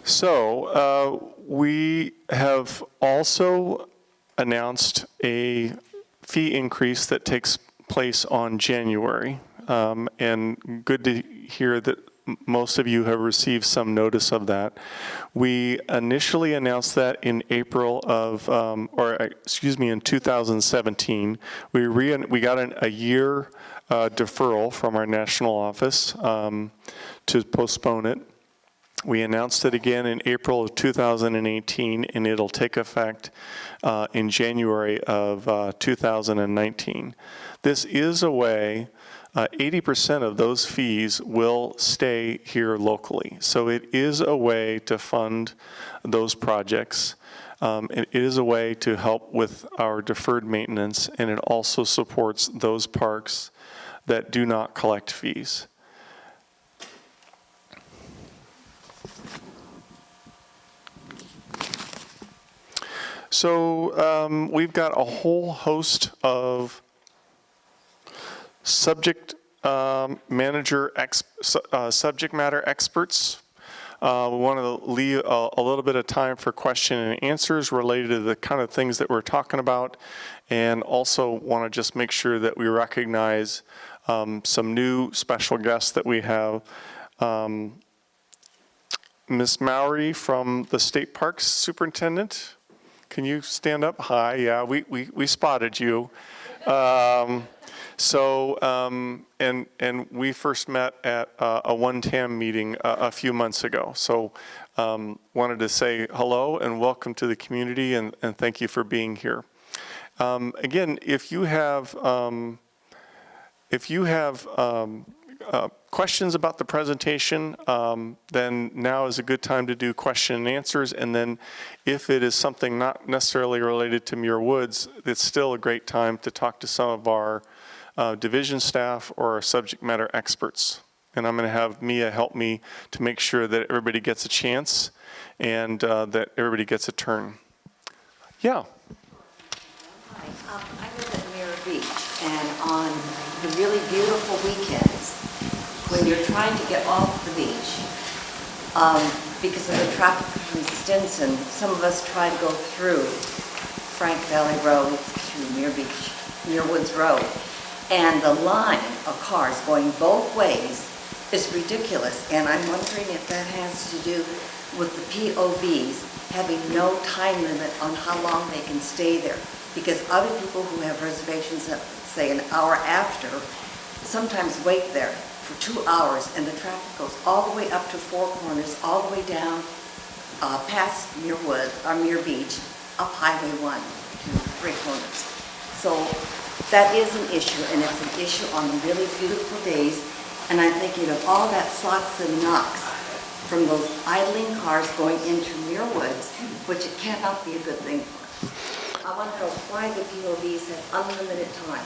So we have also announced a fee increase that takes place on January. And good to hear that most of you have received some notice of that. We initially announced that in April of, in 2017. We got a year deferral from our national office to postpone it. We announced it again in April of 2018, and it'll take effect in January of 2019. This is a way, 80% of those fees will stay here locally. So it is a way to fund those projects. It is a way to help with our deferred maintenance, and it also supports those parks that do not collect fees. So we've got a whole host of subject matter experts We want to leave a little bit of time for question and answers related to the kind of things that we're talking about, and also want to just make sure that we recognize some new special guests that we have. Ms. Mowry from the State Parks Superintendent, can you stand up? Hi, yeah, we spotted you. And we first met at a one-TAM meeting a few months ago. So wanted to say hello and welcome to the community, and thank you for being here. Again, if you have questions about the presentation, then now is a good time to do question and answers. And then if it is something not necessarily related to Muir Woods, it's still a great time to talk to some of our division staff or our subject matter experts. And I'm going to have Mia help me to make sure that everybody gets a chance and that everybody gets a turn. Yeah. Hi, I live at Muir Beach, and on the really beautiful weekends, when you're trying to get off the beach, because of the traffic from Stinson, some of us try to go through Frank Valley Road to Muir Woods Road, and the line of cars going both ways is ridiculous, and I'm wondering if that has to do with the POVs having no time limit on how long they can stay there, because other people who have reservations at, say, an hour after, sometimes wait there for 2 hours, and the traffic goes all the way up to Four Corners, all the way down past Muir Beach, up Highway 1 to Three Corners. So that is an issue, and it's an issue on the really beautiful days. And I'm thinking of all that SOx and NOx from those idling cars going into Muir Woods, which it cannot be a good thing for. I want to know why the POVs have unlimited time.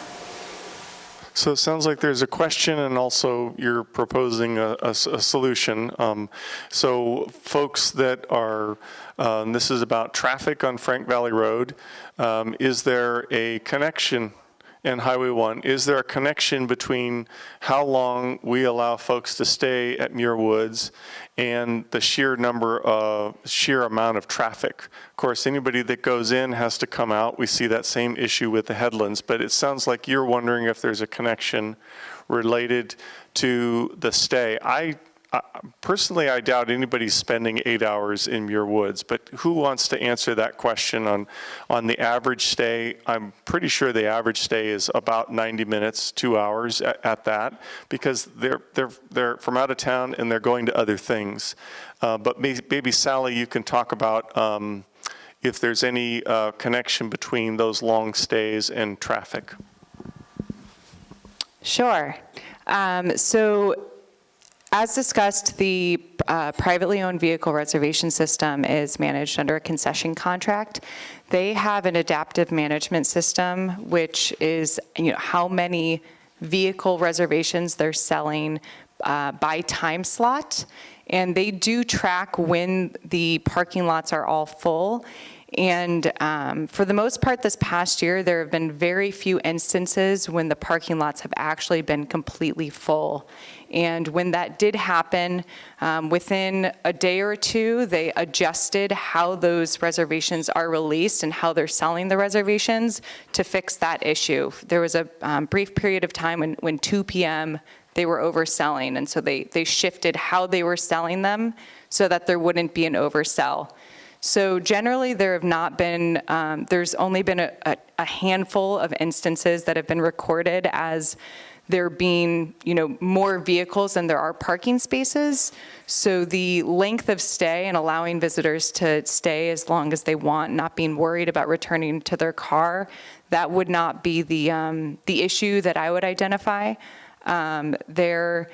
So it sounds like there's a question, and also you're proposing a solution. So folks that are, this is about traffic on Frank Valley Road. Is there a connection in Highway 1? Is there a connection between how long we allow folks to stay at Muir Woods and the sheer amount of traffic? Of course, anybody that goes in has to come out. We see that same issue with the headlands, but it sounds like you're wondering if there's a connection related to the stay. Personally, I doubt anybody's spending 8 hours in Muir Woods, but who wants to answer that question on the average stay? I'm pretty sure the average stay is about 90 minutes, 2 hours at that, because they're from out of town and they're going to other things. But maybe Sally, you can talk about if there's any connection between those long stays and traffic. Sure. So as discussed, the privately owned vehicle reservation system is managed under a concession contract. They have an adaptive management system, which is how many vehicle reservations they're selling by time slot. And they do track when the parking lots are all full. And for the most part this past year, there have been very few instances when the parking lots have actually been completely full. And when that did happen, within a day or two, they adjusted how those reservations are released and how they're selling the reservations to fix that issue. There was a brief period of time when 2 p.m. they were overselling, and so they shifted how they were selling them so that there wouldn't be an oversell. So generally, there have not been, there's only been a handful of instances that have been recorded as there being, more vehicles than there are parking spaces. So the length of stay and allowing visitors to stay as long as they want, not being worried about returning to their car, that would not be the issue that I would identify. There's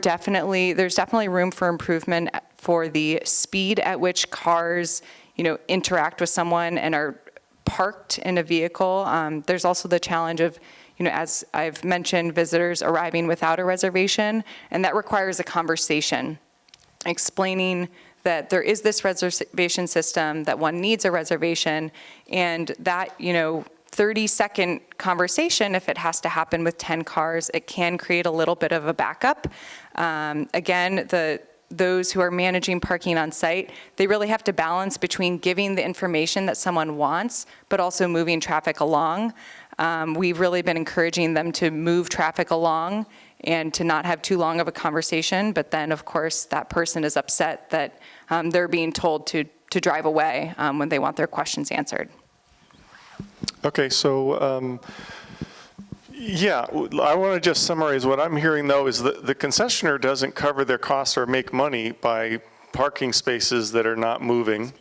definitely room for improvement for the speed at which cars, interact with someone and are parked in a vehicle. There's also the challenge of, as I've mentioned, visitors arriving without a reservation, and that requires a conversation, explaining that there is this reservation system, that one needs a reservation, and that, 30-second conversation, if it has to happen with 10 cars, it can create a little bit of a backup. Again, those who are managing parking on site, they really have to balance between giving the information that someone wants, but also moving traffic along. We've really been encouraging them to move traffic along and to not have too long of a conversation, but then, of course, that person is upset that they're being told to drive away when they want their questions answered. Okay, so yeah, I want to just summarize what I'm hearing, though, is that the concessionaire doesn't cover their costs or make money by parking spaces that are not moving,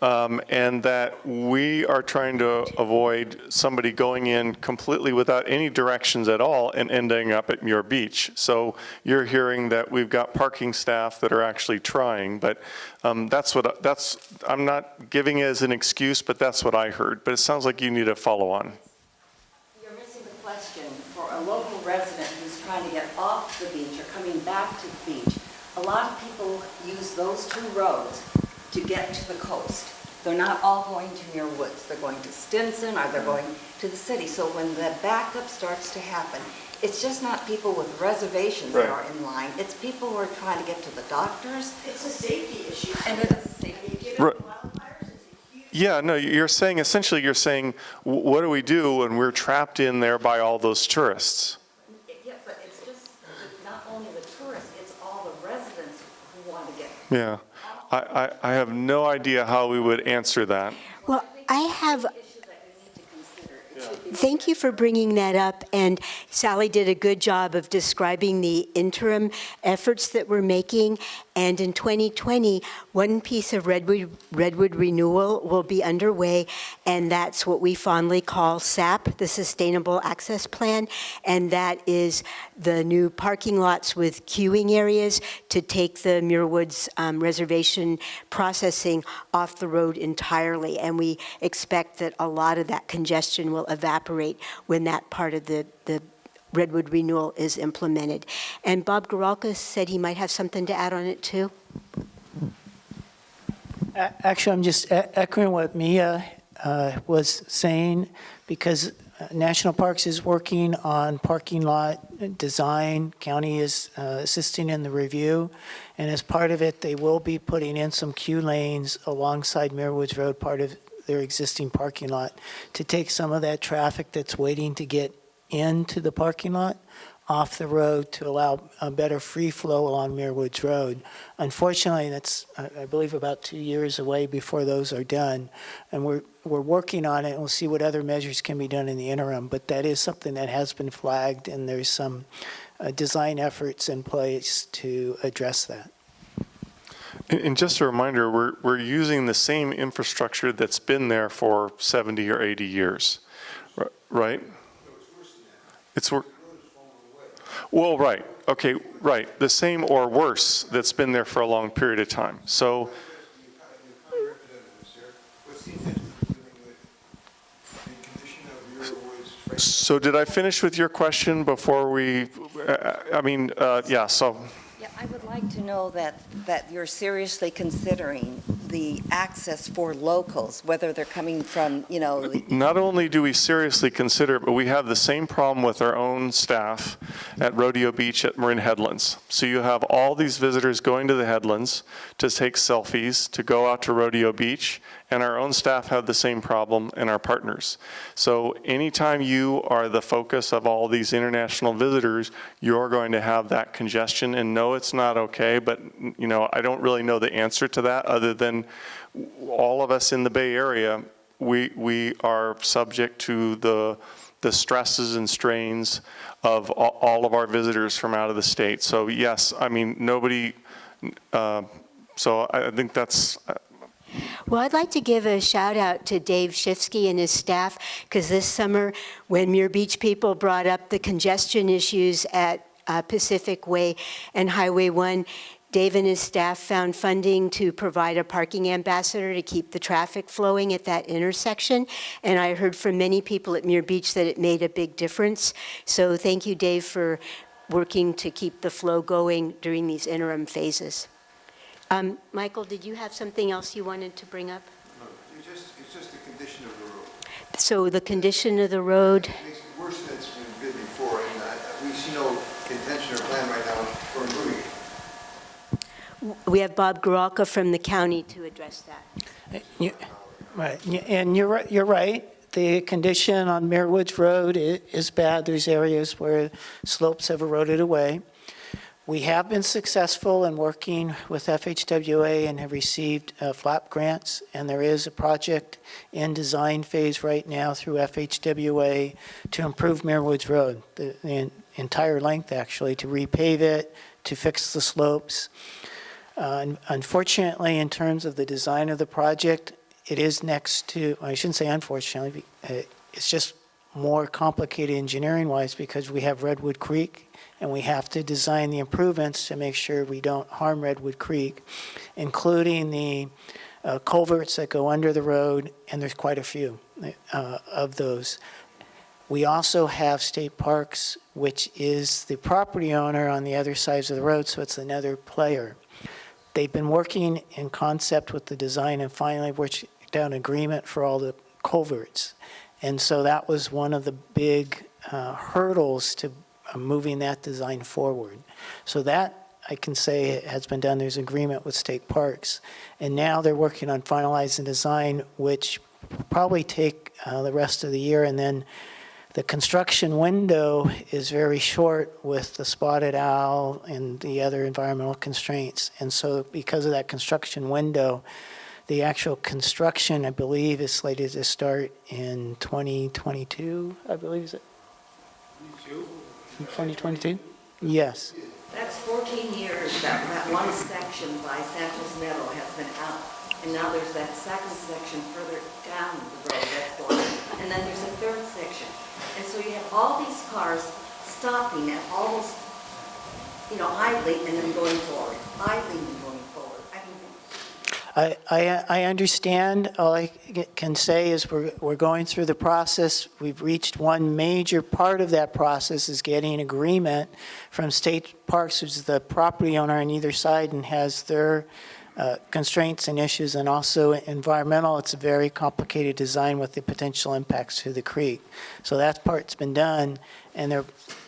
and that we are trying to avoid somebody going in completely without any directions at all and ending up at Muir Beach. So you're hearing that we've got parking staff that are actually trying, but I'm not giving it as an excuse, but that's what I heard. But it sounds like you need a follow-on. You're missing the question. For a local resident who's trying to get off the beach or coming back to the beach, a lot of people use those two roads to get to the coast. They're not all going to Muir Woods. They're going to Stinson or they're going to the city. So when the backup starts to happen, it's just not people with reservations that are in line. It's people who are trying to get to the doctors. It's a safety issue. And it is a safety issue. Right. Yeah, no, essentially you're saying, what do we do when we're trapped in there by all those tourists? Yeah, but it's just not only the tourists, it's all the residents who want to get. Yeah, I have no idea how we would answer that. Well, I have. Issue that you need to consider. It should be Thank you for bringing that up, and Sally did a good job of describing the interim efforts that we're making. And in 2020, one piece of Redwood renewal will be underway, and that's what we fondly call SAP, the Sustainable Access Plan, and that is the new parking lots with queuing areas to take the Muir Woods reservation processing off the road entirely. And we expect that a lot of that congestion will evaporate when that part of the Redwood renewal is implemented. And Bob Goralka said he might have something to add on it too. Actually, I'm just echoing what Mia was saying, because National Parks is working on parking lot design. County is assisting in the review. And as part of it, they will be putting in some queue lanes alongside Muir Woods Road, part of their existing parking lot, to take some of that traffic that's waiting to get into the parking lot off the road to allow a better free flow along Muir Woods Road. Unfortunately, that's, I believe, about 2 years away before those are done. And we're working on it, and we'll see what other measures can be done in the interim. But that is something that has been flagged, and there's some design efforts in place to address that. And just a reminder, we're using the same infrastructure that's been there for 70 or 80 years, right? It's worse. Well, right. Okay, right. The same or worse that's been there for a long period of time. So, so did I finish with your question before we, yeah, so. Yeah, I would like to know that you're seriously considering the access for locals, whether they're coming from, Not only do we seriously consider it, but we have the same problem with our own staff at Rodeo Beach at Marin Headlands. So you have all these visitors going to the headlands to take selfies, to go out to Rodeo Beach, and our own staff have the same problem, and our partners. So anytime you are the focus of all these international visitors, you're going to have that congestion. And no, it's not okay, but I don't really know the answer to that, other than all of us in the Bay Area, we are subject to the stresses and strains of all of our visitors from out of the state. So yes, nobody, so I think that's, Well, I'd like to give a shout out to Dave Shifsky and his staff, because this summer, when Muir Beach people brought up the congestion issues at Pacific Way and Highway 1, Dave and his staff found funding to provide a parking ambassador to keep the traffic flowing at that intersection. And I heard from many people at Muir Beach that it made a big difference. So thank you, Dave, for working to keep the flow going during these interim phases. Michael, did you have something else you wanted to bring up? No, it's just the condition of the road. So the condition of the road. It makes it worse than it's been before, and we see no intention or plan right now for improving it. We have Bob Garalka from the county to address that. Right, and you're right. The condition on Muir Woods Road is bad. There's areas where slopes have eroded away. We have been successful in working with FHWA and have received FLAP grants, and there is a project in design phase right now through FHWA to improve Muir Woods Road, the entire length actually, to repave it, to fix the slopes. Unfortunately, in terms of the design of the project, it is next to, I shouldn't say unfortunately, it's just more complicated engineering-wise because we have Redwood Creek and we have to design the improvements to make sure we don't harm Redwood Creek, including the culverts that go under the road, and there's quite a few of those. We also have state parks, which is the property owner on the other sides of the road, so it's another player. They've been working in concept with the design and finally worked out an agreement for all the culverts. And so that was one of the big hurdles to moving that design forward. So that, I can say, has been done. There's agreement with state parks. And now they're working on finalizing design, which will probably take the rest of the year. And then the construction window is very short with the spotted owl and the other environmental constraints. And so because of that construction window, the actual construction, I believe, is slated to start in 2022, I believe, is it? 2022? Yes. That's 14 years that one section by Santos Meadow has been out. And now there's that second section further down the road that's going. And then there's a third section. And so you have all these cars stopping at almost, idling and then going forward, idling and going forward. I understand. All I can say is we're going through the process. We've reached one major part of that process is getting agreement from state parks, which is the property owner on either side and has their constraints and issues, and also environmental. It's a very complicated design with the potential impacts to the creek. So that part's been done, and they're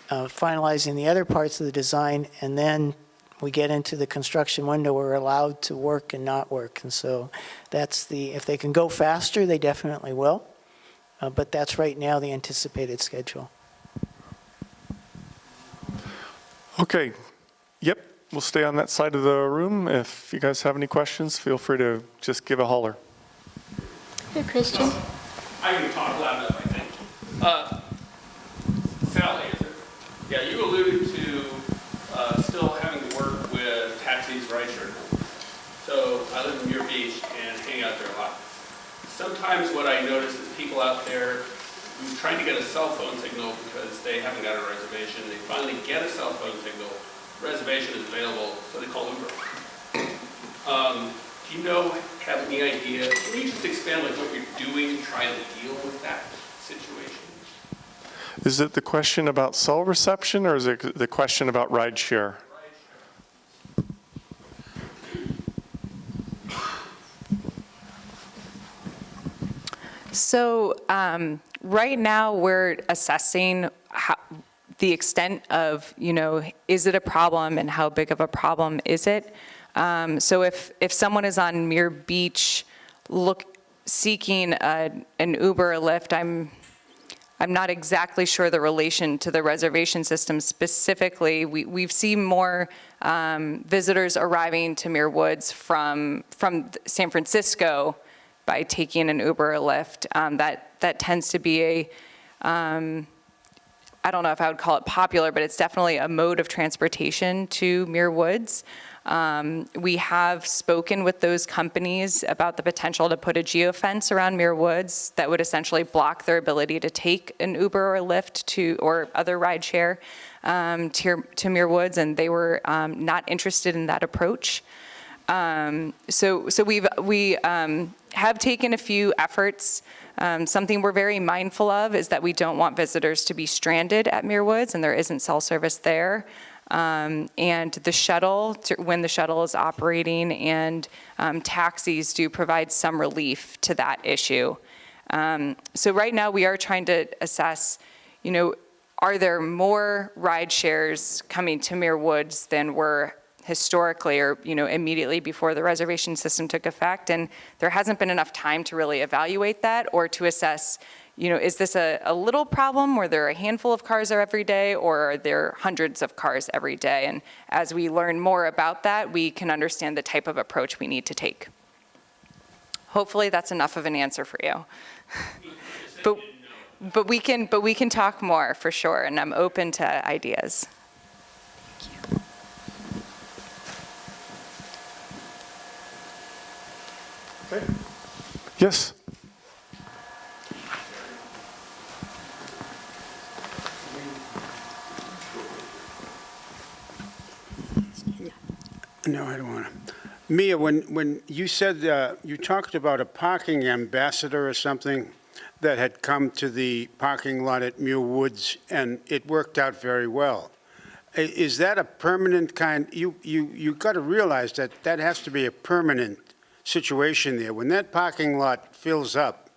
finalizing the other parts of the design, and then we get into the construction window where we're allowed to work and not work. And so that's if they can go faster, they definitely will. But that's right now the anticipated schedule. Okay. Yep. We'll stay on that side of the room. If you guys have any questions, feel free to just give a holler. Hey, Christian. I can talk loud enough, I think. Sally, is it? Yeah, you alluded to still having to work with taxis, rideshare. So I live in Muir Beach and hang out there a lot. Sometimes what I notice is people out there who's trying to get a cell phone signal because they haven't got a reservation. They finally get a cell phone signal. Reservation is available, so they call Uber. Do you have any idea? Can you just expand like what you're doing to try to deal with that situation? Is it the question about cell reception or is it the question about rideshare? So right now we're assessing the extent of, is it a problem and how big of a problem is it? So if someone is on Muir Beach seeking an Uber or Lyft, I'm not exactly sure the relation to the reservation system specifically. We've seen more visitors arriving to Muir Woods from San Francisco by taking an Uber or Lyft. That tends to be I don't know if I would call it popular, but it's definitely a mode of transportation to Muir Woods. We have spoken with those companies about the potential to put a geofence around Muir Woods that would essentially block their ability to take an Uber or Lyft or other rideshare to Muir Woods, and they were not interested in that approach. So we have taken a few efforts. Something we're very mindful of is that we don't want visitors to be stranded at Muir Woods, and there isn't cell service there. And the shuttle, when the shuttle is operating, and taxis do provide some relief to that issue. So right now we are trying to assess, are there more ride shares coming to Muir Woods than we're historically or, immediately before the reservation system took effect. And there hasn't been enough time to really evaluate that or to assess, is this a little problem where there are a handful of cars there every day, or are there hundreds of cars every day? And as we learn more about that, we can understand the type of approach we need to take. Hopefully that's enough of an answer for you. But we can talk more for sure, and I'm open to ideas. Okay. Yes. No, I don't want to. Mia, when you said, you talked about a parking ambassador or something that had come to the parking lot at Muir Woods, and it worked out very well. Is that a permanent kind? You got to realize that that has to be a permanent situation there. When that parking lot fills up,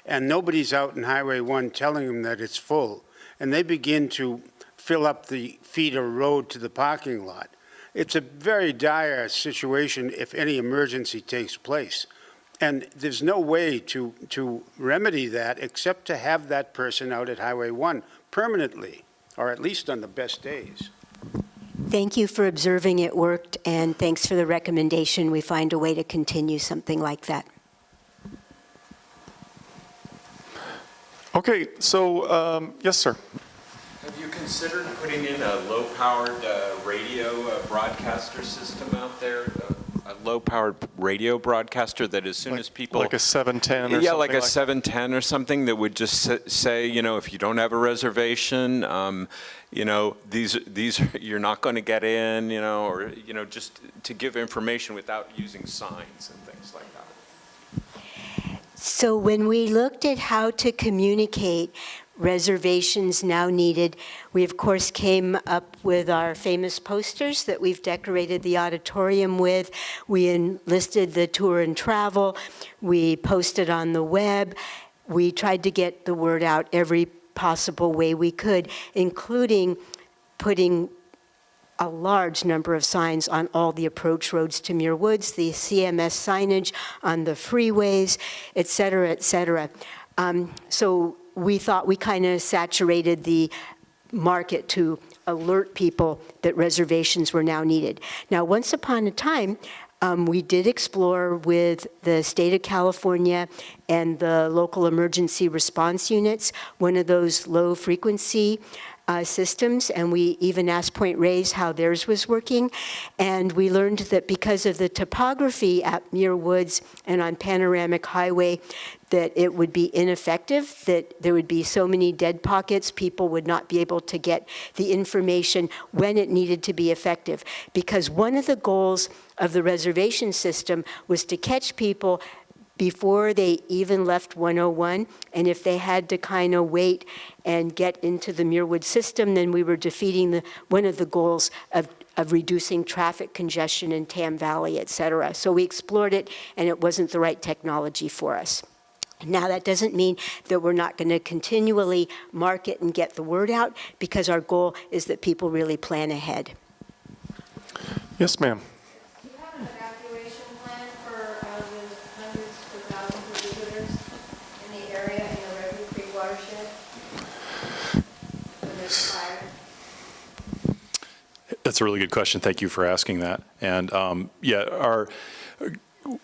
and nobody's out in Highway 1 telling them that it's full, and they begin to fill up the feeder road to the parking lot, it's a very dire situation if any emergency takes place. And there's no way to remedy that except to have that person out at Highway 1 permanently, or at least on the best days. Thank you for observing it worked, and thanks for the recommendation. We find a way to continue something like that. Okay, so, yes, sir. Have you considered putting in a low-powered radio broadcaster system out there? A low-powered radio broadcaster that as soon as people... Like a 710 or something? Yeah, like a 710 or something that would just say, if you don't have a reservation, these you're not going to get in, or, just to give information without using signs and things like that. So when we looked at how to communicate reservations now needed, we of course came up with our famous posters that we've decorated the auditorium with. We enlisted the tour and travel. We posted on the web. We tried to get the word out every possible way we could, including putting a large number of signs on all the approach roads to Muir Woods, the CMS signage on the freeways, et cetera, et cetera. So we thought we kind of saturated the market to alert people that reservations were now needed. Now, once upon a time, we did explore with the state of California and the local emergency response units, one of those low frequency systems, and we even asked Point Reyes how theirs was working. And we learned that because of the topography at Muir Woods and on Panoramic Highway, that it would be ineffective, that there would be so many dead pockets, people would not be able to get the information when it needed to be effective. Because one of the goals of the reservation system was to catch people before they even left 101, and if they had to kind of wait and get into the Muir Woods system, then we were defeating one of the goals of reducing traffic congestion in Tam Valley, et cetera. So we explored it, and it wasn't the right technology for us. Now, that doesn't mean that we're not going to continually market and get the word out, because our goal is that people really plan ahead. Yes, ma'am. Do you have an evacuation plan for the hundreds to thousands of visitors in the area in the Redwood Creek watershed when there's fire? That's a really good question. Thank you for asking that. And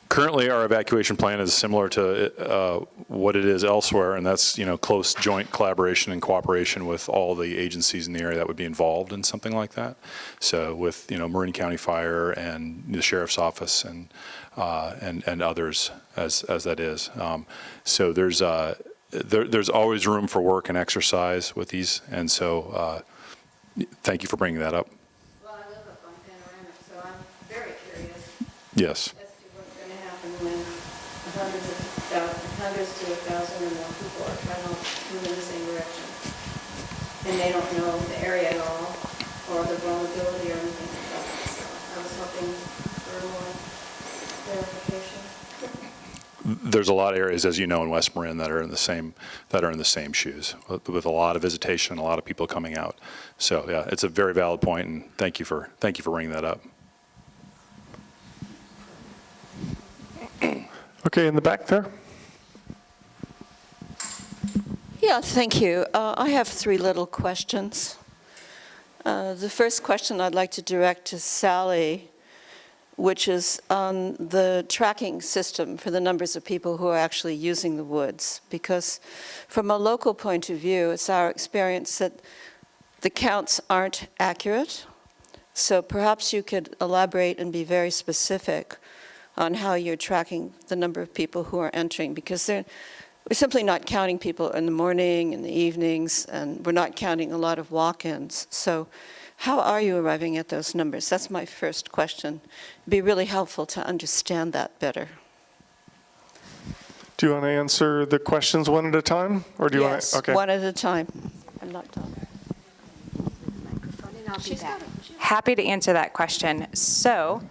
currently our evacuation plan is similar to what it is elsewhere, and that's close joint collaboration and cooperation with all the agencies in the area that would be involved in something like that. So with Marin County Fire and the Sheriff's Office and others as that is. So there's always room for work and exercise with these, and so thank you for bringing that up. Well, I live up on Panoramic, so I'm very curious. Yes. When hundreds to 1,000 or more people are trying to move in the same direction, and they don't know the area at all, or the vulnerability or anything like that. So I was hoping for more clarification. There's a lot of areas, as you know, in West Marin that are in the same shoes, with a lot of visitation, a lot of people coming out. So yeah, it's a very valid point, and thank you for bringing that up. Okay, in the back there. Yeah, thank you. I have three little questions. The first question I'd like to direct to Sally, which is on the tracking system for the numbers of people who are actually using the woods. Because from a local point of view, it's our experience that the counts aren't accurate. So perhaps you could elaborate and be very specific on how you're tracking the number of people who are entering, because we're simply not counting people in the morning, in the evenings, and we're not counting a lot of walk-ins. So how are you arriving at those numbers? That's my first question. It'd be really helpful to understand that better. Do you want to answer the questions one at a time? Or do you want to? Yes, one at a time. I'm not done. Happy to answer that question. So,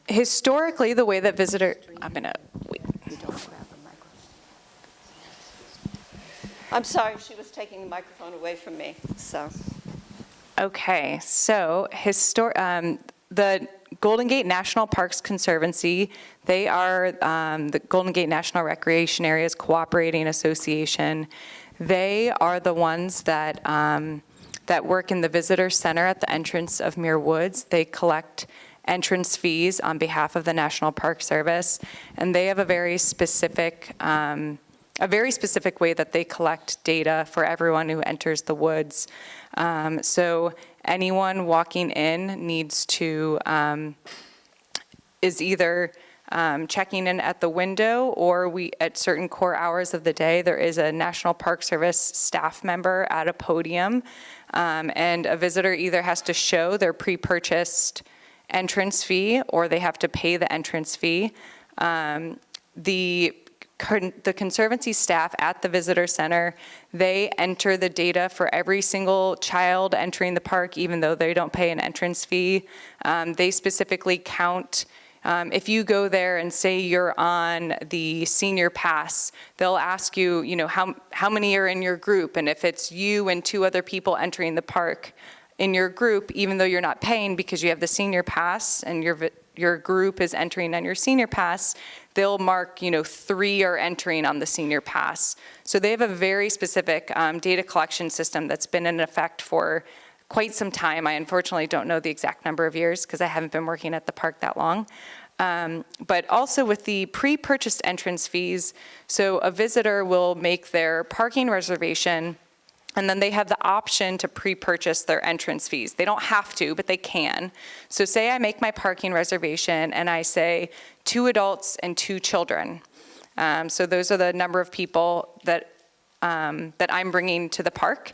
historically, the way that I'm gonna wait. I'm sorry, she was taking the microphone away from me, so. Okay, so the Golden Gate National Parks Conservancy, they are the Golden Gate National Recreation Areas Cooperating Association. They are the ones that that work in the visitor center at the entrance of Muir Woods. They collect entrance fees on behalf of the National Park Service, and they have a very specific way that they collect data for everyone who enters the woods. So anyone walking in needs to is either checking in at the window, or at certain core hours of the day, there is a National Park Service staff member at a podium, and a visitor either has to show their pre-purchased entrance fee, or they have to pay the entrance fee. The Conservancy staff at the visitor center, they enter the data for every single child entering the park, even though they don't pay an entrance fee. They specifically count. If you go there and say you're on the senior pass, they'll ask you, how many are in your group, and if it's you and two other people entering the park in your group, even though you're not paying because you have the senior pass and your group is entering on your senior pass, they'll mark, 3 are entering on the senior pass. So they have a very specific data collection system that's been in effect for quite some time. I unfortunately don't know the exact number of years because I haven't been working at the park that long. But also with the pre-purchased entrance fees, so a visitor will make their parking reservation, and then they have the option to pre-purchase their entrance fees. They don't have to, but they can. So say I make my parking reservation and I say 2 adults and 2 children. So those are the number of people that I'm bringing to the park.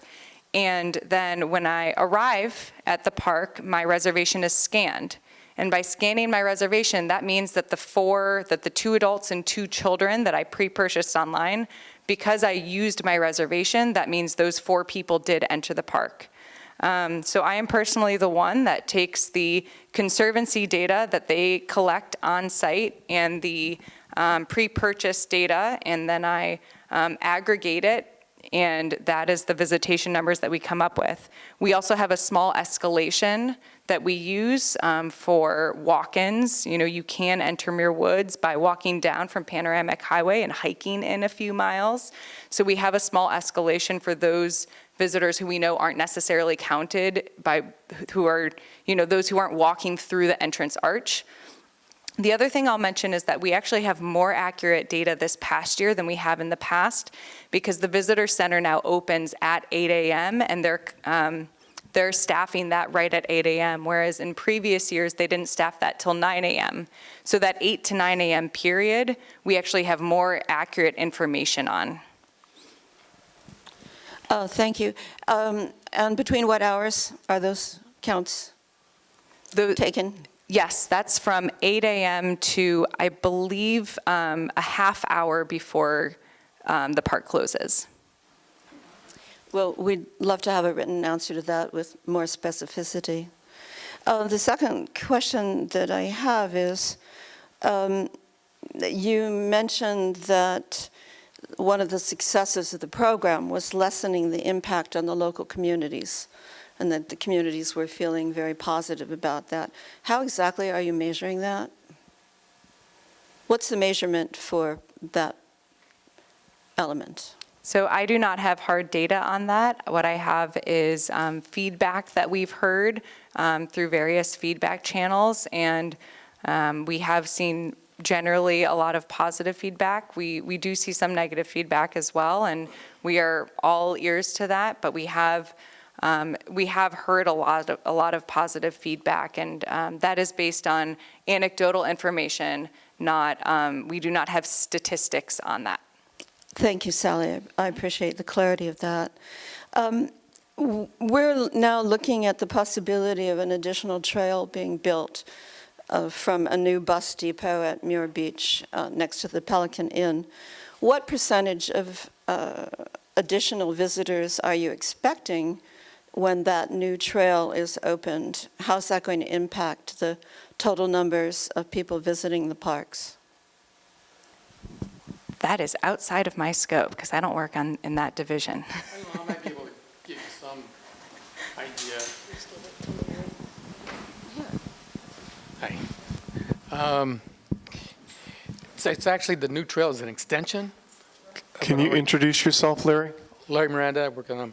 And then when I arrive at the park, my reservation is scanned. And by scanning my reservation, that means that the 2 adults and 2 children that I pre-purchased online, because I used my reservation, that means those 4 people did enter the park. So I am personally the one that takes the Conservancy data that they collect on site and the pre-purchase data, and then I aggregate it, and that is the visitation numbers that we come up with. We also have a small escalation that we use for walk-ins. You can enter Muir Woods by walking down from Panoramic Highway and hiking in a few miles. So we have a small escalation for those visitors who we know aren't necessarily counted by, who are, those who aren't walking through the entrance arch. The other thing I'll mention is that we actually have more accurate data this past year than we have in the past, because the visitor center now opens at 8 a.m. and they're staffing that right at 8 a.m., whereas in previous years, they didn't staff that till 9 a.m. So that 8 to 9 a.m. period, we actually have more accurate information on. Thank you. And between what hours are those counts taken? Yes, that's from 8 a.m. to, I believe, a half hour before the park closes. Well, we'd love to have a written answer to that with more specificity. The second question that I have is, you mentioned that one of the successes of the program was lessening the impact on the local communities, and that the communities were feeling very positive about that. How exactly are you measuring that? What's the measurement for that element? So I do not have hard data on that. What I have is feedback that we've heard through various feedback channels, and we have seen generally a lot of positive feedback. We do see some negative feedback as well, and we are all ears to that, but we have heard a lot of positive feedback, and that is based on anecdotal information, we do not have statistics on that. Thank you, Sally. I appreciate the clarity of that. We're now looking at the possibility of an additional trail being built from a new bus depot at Muir Beach next to the Pelican Inn. What percentage of additional visitors are you expecting when that new trail is opened? How's that going to impact the total numbers of people visiting the parks? That is outside of my scope because I don't work in that division. I don't know, I might be able to give you some idea. Hi. It's actually, the new trail is an extension. Can you introduce yourself, Larry? Larry Miranda, I work on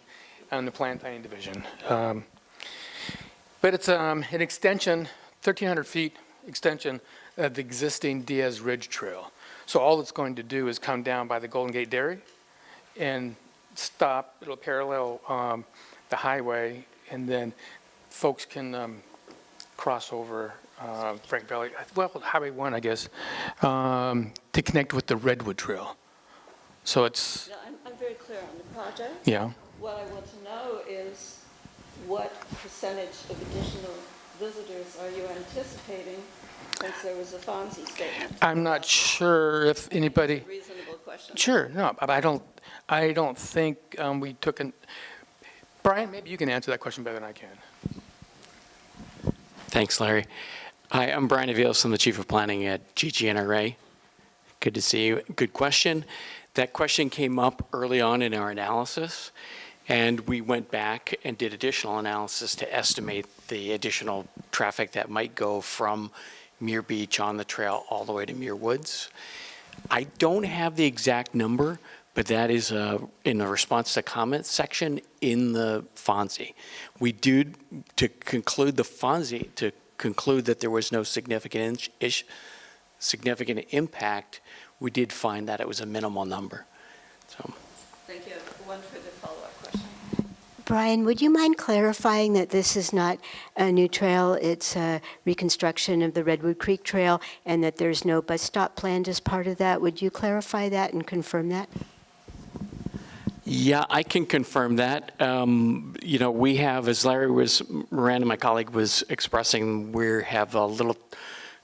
the plant planning division. But it's an extension, 1,300 feet extension of the existing Diaz Ridge Trail. So all it's going to do is come down by the Golden Gate Dairy and stop. It'll parallel the highway, and then folks can cross over Frank Valley, well, Highway 1, I guess, to connect with the Redwood Trail. So it's... Yeah, I'm very clear on the project. Yeah. What I want to know is what percentage of additional visitors are you anticipating, since there was a Fonzie statement? I'm not sure if anybody... Reasonable question. Sure, no, but I don't think we took an... Brian, maybe you can answer that question better than I can. Thanks, Larry. Hi, I'm Brian Aviles. I'm the Chief of Planning at GGNRA. Good to see you. Good question. That question came up early on in our analysis, and we went back and did additional analysis to estimate the additional traffic that might go from Muir Beach on the trail all the way to Muir Woods. I don't have the exact number, but that is in the response to comments section in the FONSI. We do, to conclude the FONSI, to conclude that there was no significant impact, we did find that it was a minimal number. So. Thank you. One further follow-up question. Brian, would you mind clarifying that this is not a new trail, it's a reconstruction of the Redwood Creek Trail, and that there's no bus stop planned as part of that? Would you clarify that and confirm that? Yeah, I can confirm that. You know, we have, as Miranda, my colleague, was expressing, we have a little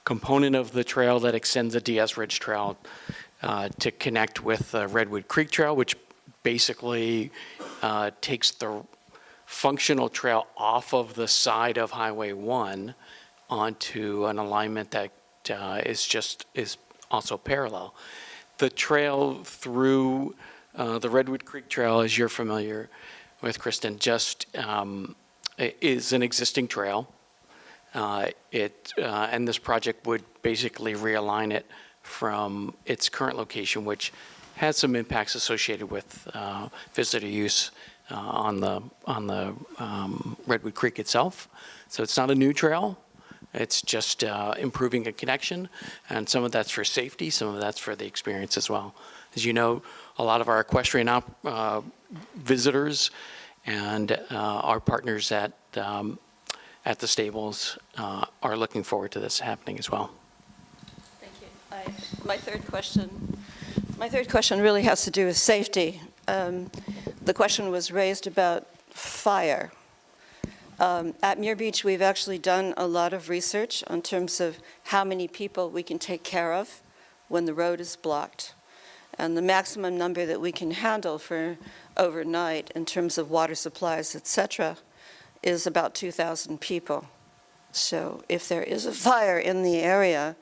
component of the trail that extends the Diaz Ridge Trail to connect with the Redwood Creek Trail, which basically takes the functional trail off of the side of Highway 1 onto an alignment that is also parallel. The trail through the Redwood Creek Trail, as you're familiar with, Kristen, just is an existing trail. And this project would basically realign it from its current location, which has some impacts associated with visitor use on the Redwood Creek itself. So it's not a new trail. It's just improving a connection, and some of that's for safety, some of that's for the experience as well. As you know, a lot of our equestrian visitors and our partners at the stables are looking forward to this happening as well. Thank you. My third question really has to do with safety. The question was raised about fire. At Muir Beach, we've actually done a lot of research in terms of how many people we can take care of when the road is blocked. And the maximum number that we can handle for overnight in terms of water supplies, et cetera, is about 2,000 people. So if there is a fire in the area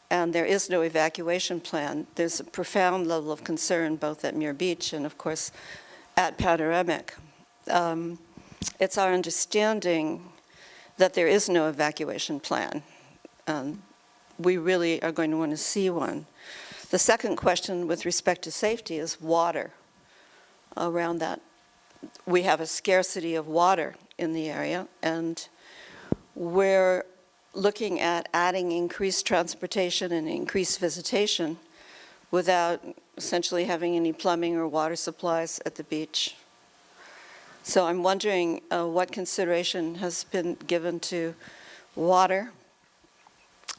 and there is no evacuation plan, there's a profound level of concern both at Muir Beach and, of course, at Panoramic. It's our understanding that there is no evacuation plan. we really are going to want to see one. The second question with respect to safety is water around that. We have a scarcity of water in the area, and we're looking at adding increased transportation and increased visitation without essentially having any plumbing or water supplies at the beach. So I'm wondering what consideration has been given to water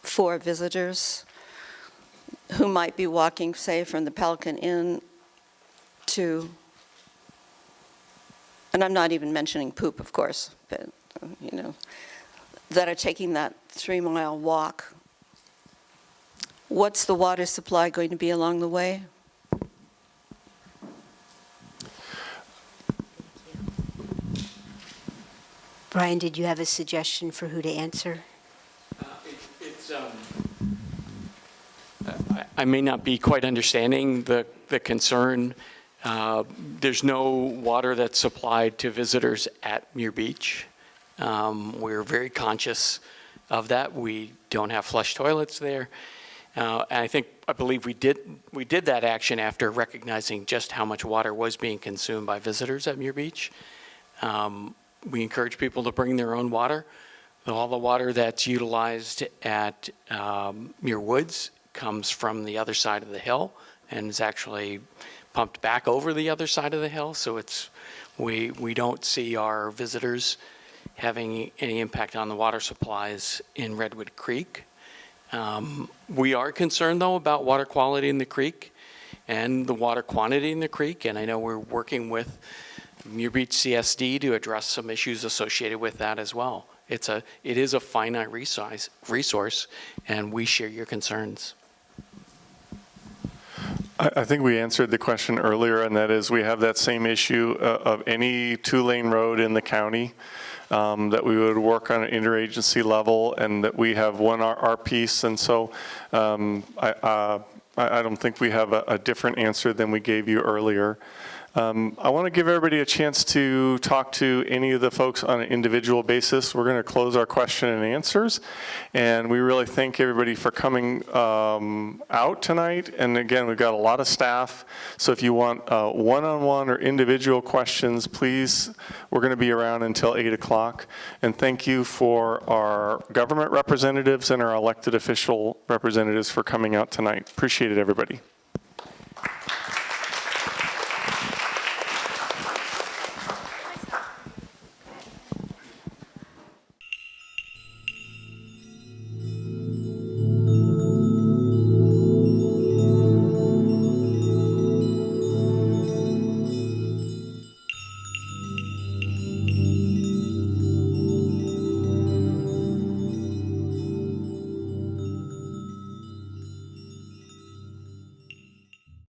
for visitors who might be walking, say, from the Pelican Inn to, and I'm not even mentioning poop, of course, but, you know, that are taking that 3-mile walk. What's the water supply going to be along the way? Brian, did you have a suggestion for who to answer? I may not be quite understanding the concern. There's no water that's supplied to visitors at Muir Beach. We're very conscious of that. We don't have flush toilets there. And I believe we did that action after recognizing just how much water was being consumed by visitors at Muir Beach. We encourage people to bring their own water. All the water that's utilized at Muir Woods comes from the other side of the hill and is actually pumped back over the other side of the hill. So we don't see our visitors having any impact on the water supplies in Redwood Creek. We are concerned, though, about water quality in the creek and the water quantity in the creek, and I know we're working with Muir Beach CSD to address some issues associated with that as well. It is a finite resource, and we share your concerns. I think we answered the question earlier, and that is we have that same issue of any 2-lane road in the county that we would work on an interagency level, and that we have won our piece. And so I don't think we have a different answer than we gave you earlier. I want to give everybody a chance to talk to any of the folks on an individual basis. We're going to close our question and answers, and we really thank everybody for coming out tonight. And again, we've got a lot of staff, so if you want one-on-one or individual questions, please, we're going to be around until 8 o'clock. And thank you for our government representatives and our elected official representatives for coming out tonight. Appreciate it, everybody.